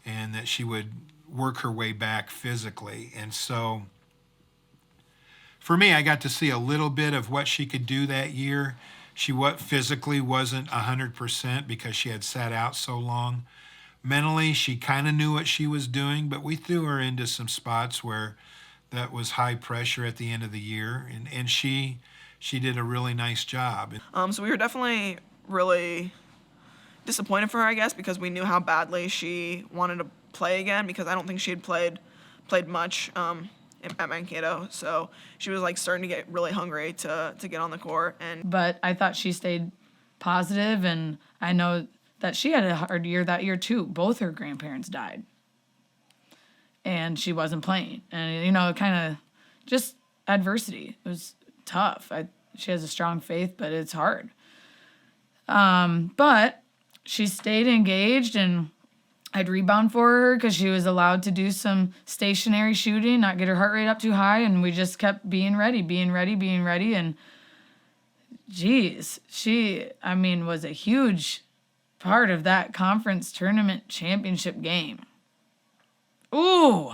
and that she would work her way back physically. And so for me, I got to see a little bit of what she could do that year. She physically wasn't 100% because she had sat out so long. Mentally, she kind of knew what she was doing, but we threw her into some spots where that was high pressure at the end of the year, and she did a really nice job. So we were definitely really disappointed for her, I guess, because we knew how badly she wanted to play again, because I don't think she had played much at Mankato. So she was like starting to get really hungry to get on the court. But I thought she stayed positive, and I know that she had a hard year that year too. Both her grandparents died, and she wasn't playing. And, you know, kind of just adversity. It was tough. She has a strong faith, but it's hard. But she stayed engaged, and I'd rebound for her because she was allowed to do some stationary shooting, not get her heart rate up too high, and we just kept being ready. And, geez, she was a huge part of that conference tournament championship game. Ooh,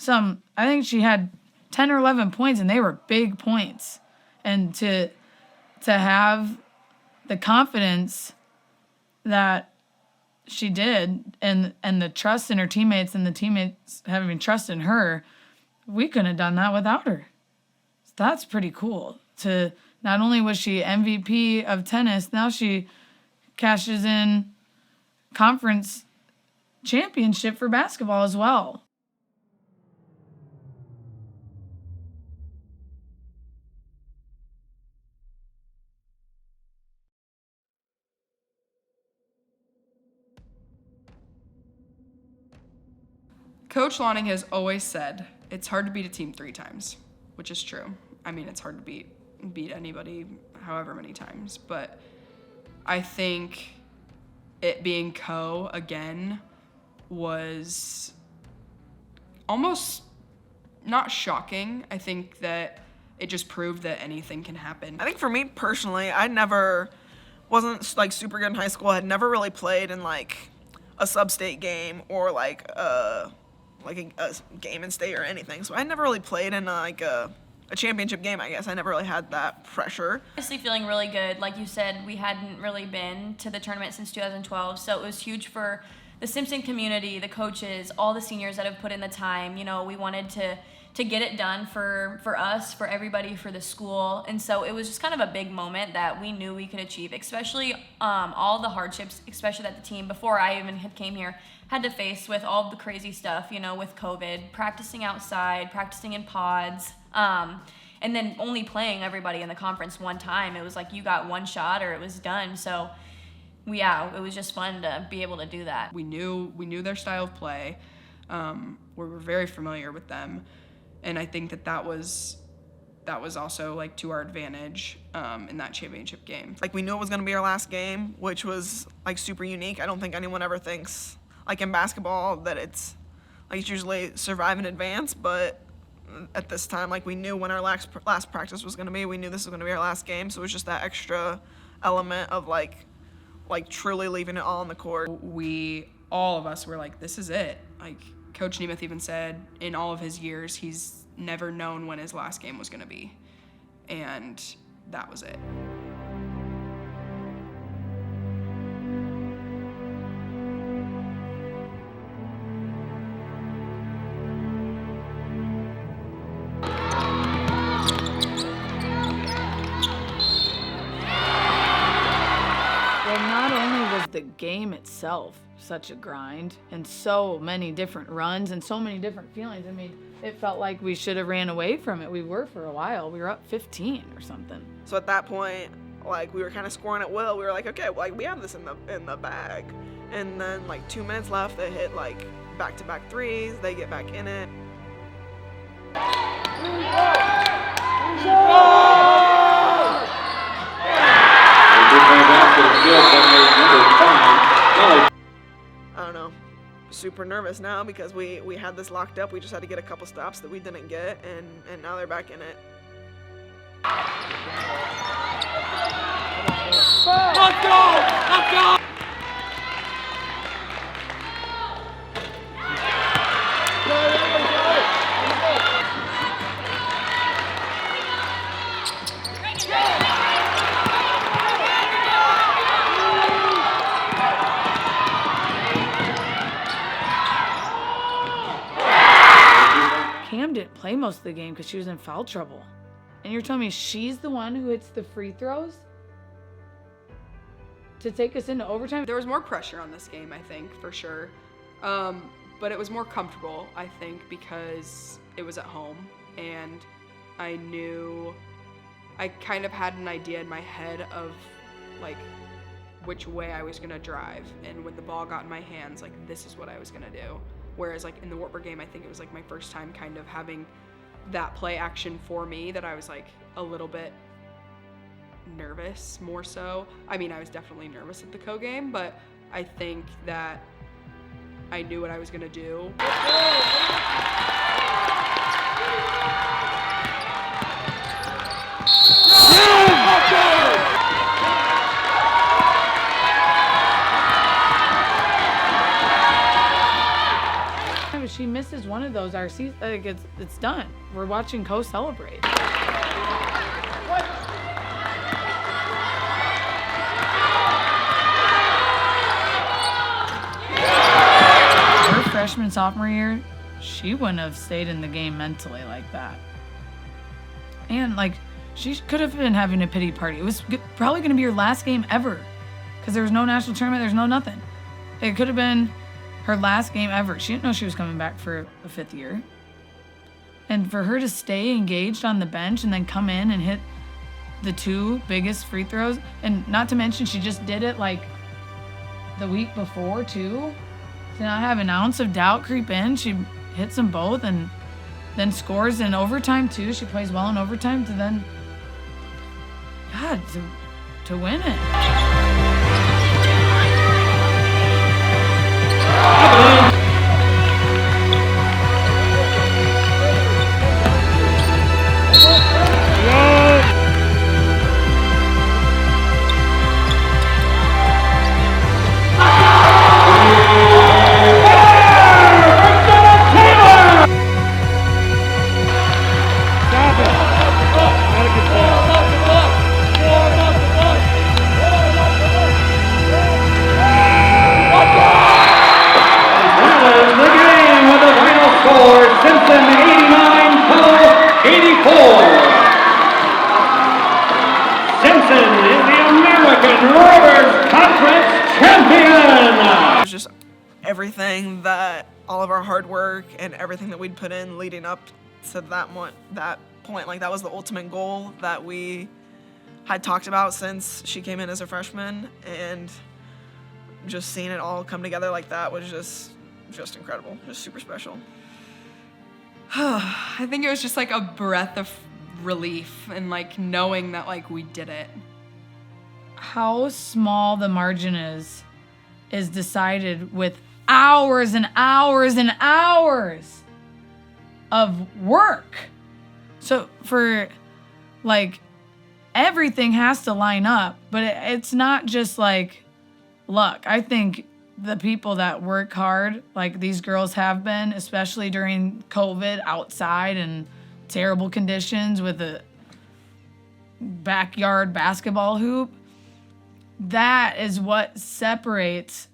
I think she had 10 or 11 points, and they were big points. And to have the confidence that she did, and the trust in her teammates, and the teammates having trust in her, we couldn't have done that without her. That's pretty cool. Not only was she MVP of tennis, now she cashes in conference championship for basketball as well. Coach Lonning has always said it's hard to beat a team 3 times, which is true. I mean, it's hard to beat anybody however many times, but I think it being co again was almost not shocking. I think that it just proved that anything can happen. I think for me personally, I wasn't like super good in high school. I had never really played in like a sub-state game or like a game in state or anything. So I never really played in like a championship game, I guess. I never really had that pressure. Honestly feeling really good. Like you said, we hadn't really been to the tournament since 2012, so it was huge for the Simpson community, the coaches, all the seniors that have put in the time. You know, we wanted to get it done for us, for everybody, for the school. And so it was just kind of a big moment that we knew we could achieve, especially all the hardships, especially that the team, before I even came here, had to face with all the crazy stuff, you know, with COVID, practicing outside, practicing in pods, and then only playing everybody in the conference one time. It was like you got one shot or it was done. So it was just fun to be able to do that. We knew their style of play. We were very familiar with them. And I think that was also like to our advantage in that championship game. Like we knew it was going to be our last game, which was like super unique. I don't think anyone ever thinks like in basketball that it's usually survive in advance, but at this time, like we knew when our last practice was going to be. We knew this was going to be our last game, so it was just that extra element of like truly leaving it all on the court. All of us were like, this is it. Like Coach Nemeth even said in all of his years, he's never known when his last game was going to be. And that was it. The game itself such a grind, and so many different runs and so many different feelings. I mean, it felt like we should have ran away from it. We were for a while. We were up 15 or something. So at that point, like we were kind of scoring at will. We were like, okay, like we have this in the bag. And then like 2 minutes left, they hit like back-to-back threes. They get back in it. super nervous now because we had this locked up. We just had to get a couple stops that we didn't get, and now they're back in it. Let's go! Let's go! Cam didn't play most of the game because she was in foul trouble. And you're telling me she's the one who hits the free throws to take us into overtime? There was more pressure on this game, I think, for sure. But it was more comfortable, I think, because it was at home. And I knew, I kind of had an idea in my head of, like, which way I was going to drive. And when the ball got in my hands, like, this is what I was going to do. Whereas, like, in the Wartburg game, I think it was, like, my first time kind of having that play action for me that I was, like, a little bit nervous, more so. I mean, I was definitely nervous at the Co game, but I think that I knew what I was going to do. If she misses one of those, our season, like, it's done. We're watching Co celebrate. Her freshman, sophomore year, she wouldn't have stayed in the game mentally like that. And, like, she could have been having a pity party. It was probably going to be her last game ever because there was no national tournament, there's no nothing. It could have been her last game ever. She didn't know she was coming back for a 5th year. And for her to stay engaged on the bench and then come in and hit the 2 biggest free throws, and not to mention she just did it like the week before too, to not have an ounce of doubt creep in. She hits them both and then scores in overtime too. She plays well in overtime to then, God, to win it. Simpson 89, Co 84. Simpson is the American Rovers Conference champion. It was just everything that all of our hard work and everything that we'd put in leading up to that point, like that was the ultimate goal that we had talked about since she came in as a freshman, and just seeing it all come together like that was just incredible, just super special. I think it was just like a breath of relief and like knowing that like we did it. How small the margin is decided with hours and hours and hours of work. So for like everything has to line up, but it's not just like luck. I think the people that work hard, like these girls have been, especially during COVID, outside in terrible conditions with a backyard basketball hoop, that is what separates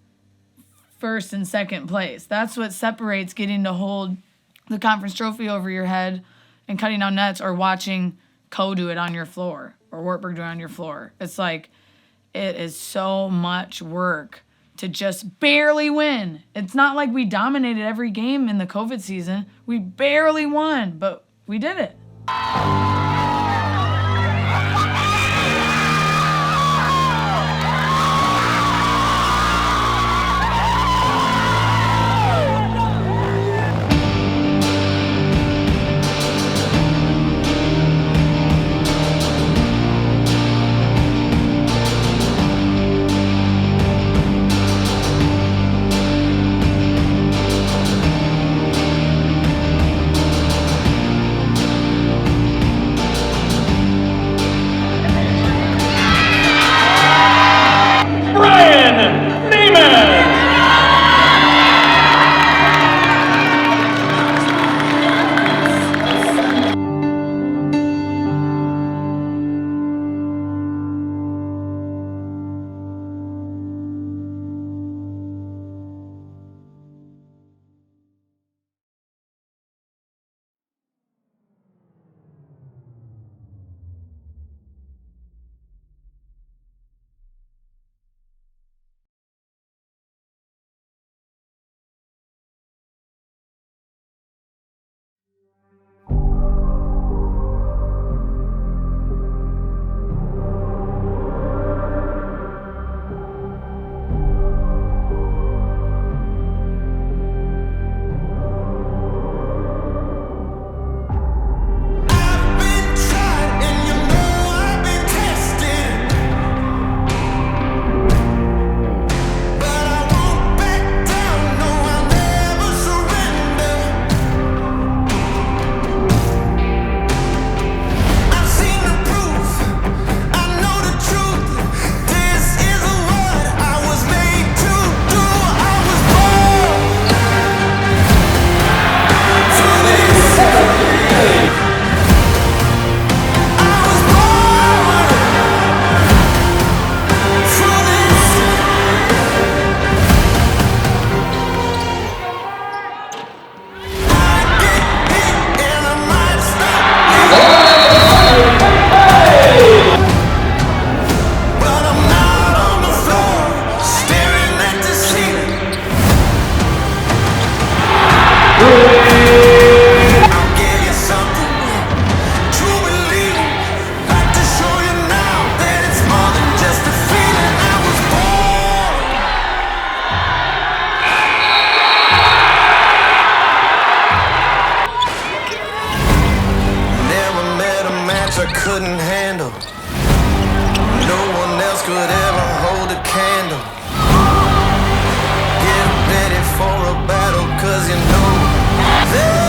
first and second place. That's what separates getting to hold the conference trophy over your head and cutting down nets, or watching Co do it on your floor or Wartburg do it on your floor. It's like, it is so much work to just barely win. It's not like we dominated every game in the COVID season. We barely won, but we did it. much I couldn't handle. No one else could ever hold a candle. Get ready for a battle, 'cause you know that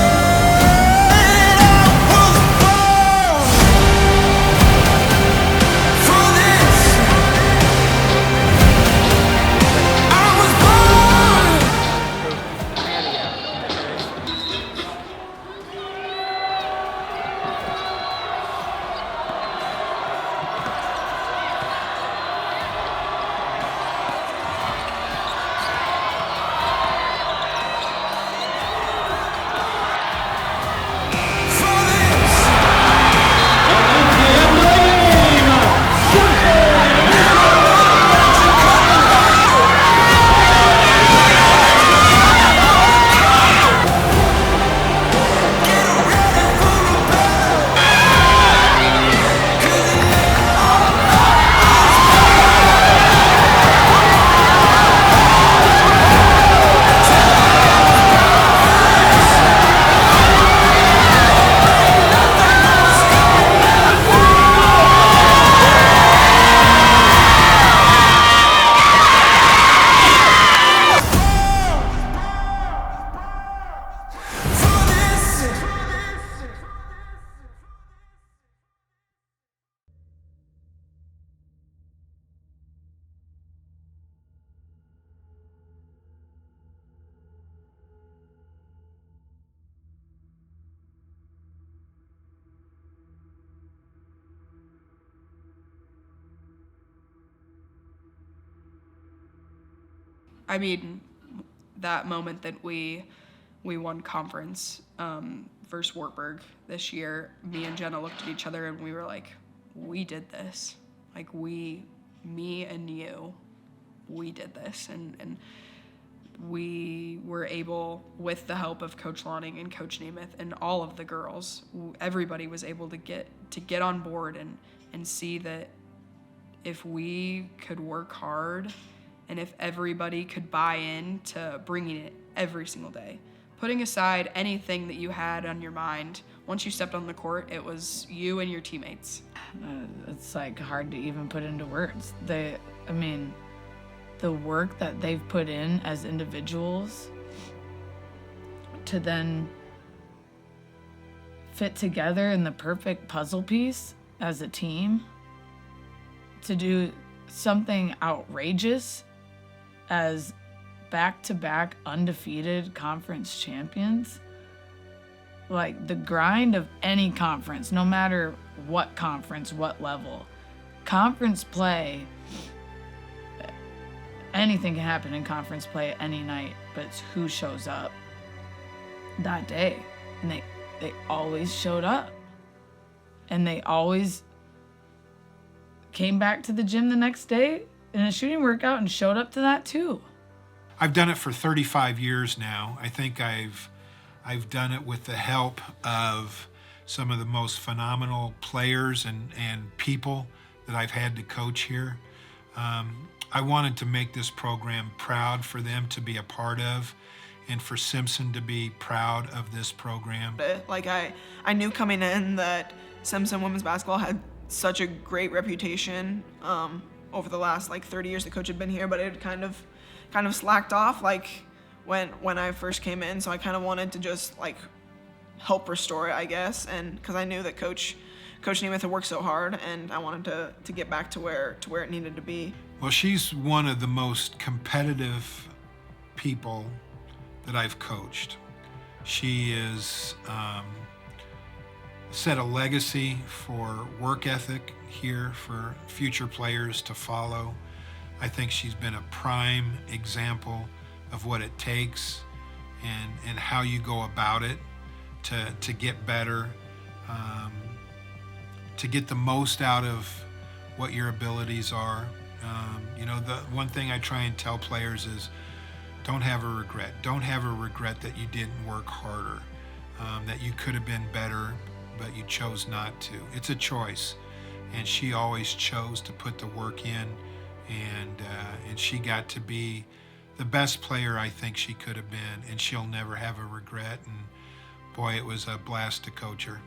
I mean, that moment that we won conference versus Wartburg this year, me and Jenna looked at each other and we were like, we did this. Like me and you, we did this. And we were able, with the help of Coach Lonning and Coach Nemeth and all of the girls, everybody was able to get on board and see that if we could work hard and if everybody could buy in to bringing it every single day, putting aside anything that you had on your mind, once you stepped on the court, it was you and your teammates. It's like hard to even put into words. The work that they've put in as individuals to then fit together in the perfect puzzle piece as a team, to do something outrageous as back-to-back undefeated conference champions. Like, the grind of any conference, no matter what conference, what level, conference play, anything can happen in conference play any night, but it's who shows up that day. And they always showed up. And they always came back to the gym the next day in a shooting workout and showed up to that too. I've done it for 35 years now. I think I've done it with the help of some of the most phenomenal players and people that I've had to coach here. I wanted to make this program proud for them to be a part of, and for Simpson to be proud of this program. Like I knew coming in that Simpson women's basketball had such a great reputation over the last 30 years the coach had been here, but it kind of slacked off when I first came in. So I kind of wanted to just help restore it, I guess, and because I knew that Coach Nemeth had worked so hard, and I wanted to get back to where it needed to be. Well, she's one of the most competitive people that I've coached. She is set a legacy for work ethic here for future players to follow. I think she's been a prime example of what it takes and how you go about it to get better, to get the most out of what your abilities are. The one thing I try and tell players is don't have a regret. Don't have a regret that you didn't work harder, that you could have been better, but you chose not to. It's a choice, and she always chose to put the work in, and she got to be the best player I think she could have been, and she'll never have a regret. And boy, it was a blast to coach her.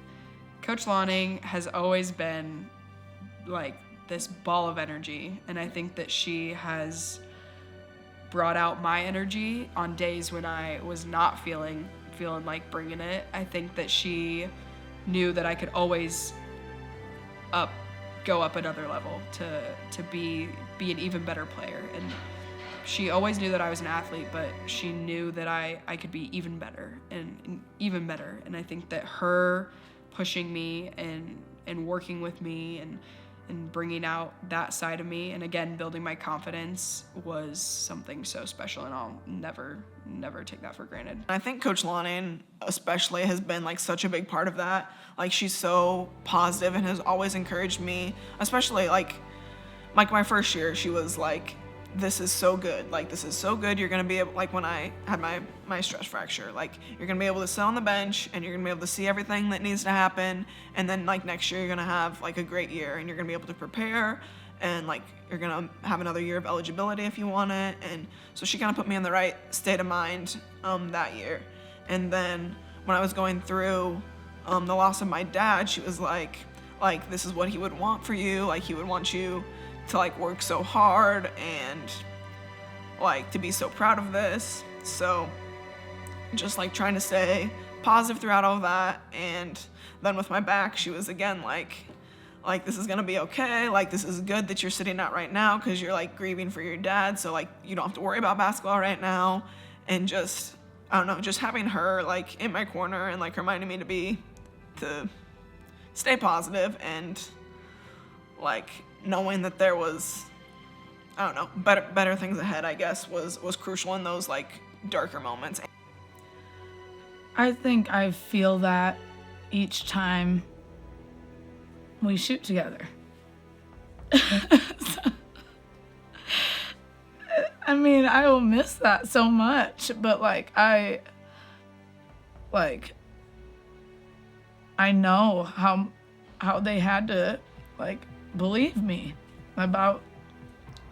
Coach Lonning has always been like this ball of energy, and I think that she has brought out my energy on days when I was not feeling like bringing it. I think that she knew that I could always go up another level to be an even better player, and she always knew that I was an athlete, but she knew that I could be even better and even better. And I think that her pushing me and working with me and bringing out that side of me, and again, building my confidence, was something so special, and I'll never take that for granted. I think Coach Lonning especially has been like such a big part of that. Like, she's so positive and has always encouraged me, especially like my first year. She was like, this is so good. Like, this is so good. You're going to be able, like when I had my stress fracture, like, you're going to be able to sit on the bench and you're going to be able to see everything that needs to happen. And then like next year, you're going to have like a great year and you're going to be able to prepare, and like you're going to have another year of eligibility if you want it. And so she kind of put me in the right state of mind that year. And then when I was going through the loss of my dad, she was like, this is what he would want for you. Like, he would want you to like work so hard and like to be so proud of this. So just like trying to stay positive throughout all of that. And then with my back, she was again like this is gonna be okay. Like, this is good that you're sitting out right now because you're like grieving for your dad. So like you don't have to worry about basketball right now. And just, I don't know, just having her like in my corner and like reminding me to stay positive, and like knowing that there was, I don't know, better things ahead, I guess, was crucial in those like darker moments. I think I feel that each time we shoot together. I mean, I will miss that so much, but like I know how they had to like believe me about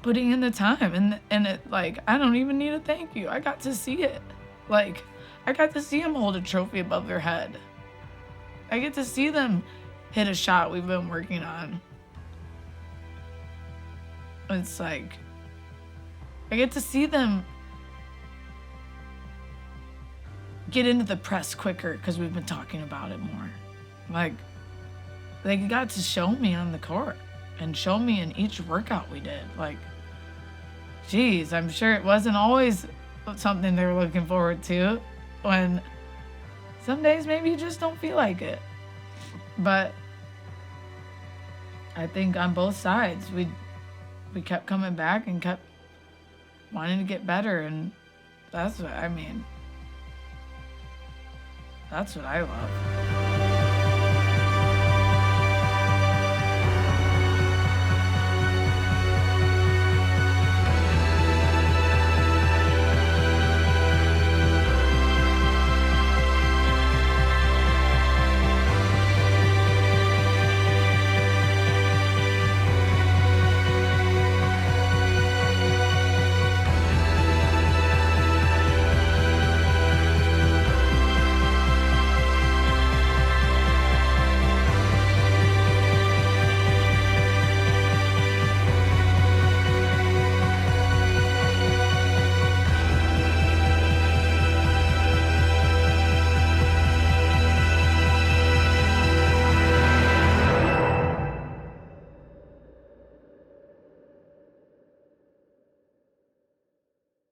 putting in the time, and it, like, I don't even need a thank you. I got to see it. Like, I got to see them hold a trophy above their head. I get to see them hit a shot we've been working on. It's like, I get to see them get into the press quicker because we've been talking about it more. Like, they got to show me on the court and show me in each workout we did. Like, geez, I'm sure it wasn't always something they were looking forward to, when some days maybe you just don't feel like it. But I think on both sides, we kept coming back and kept wanting to get better, and that's what I love.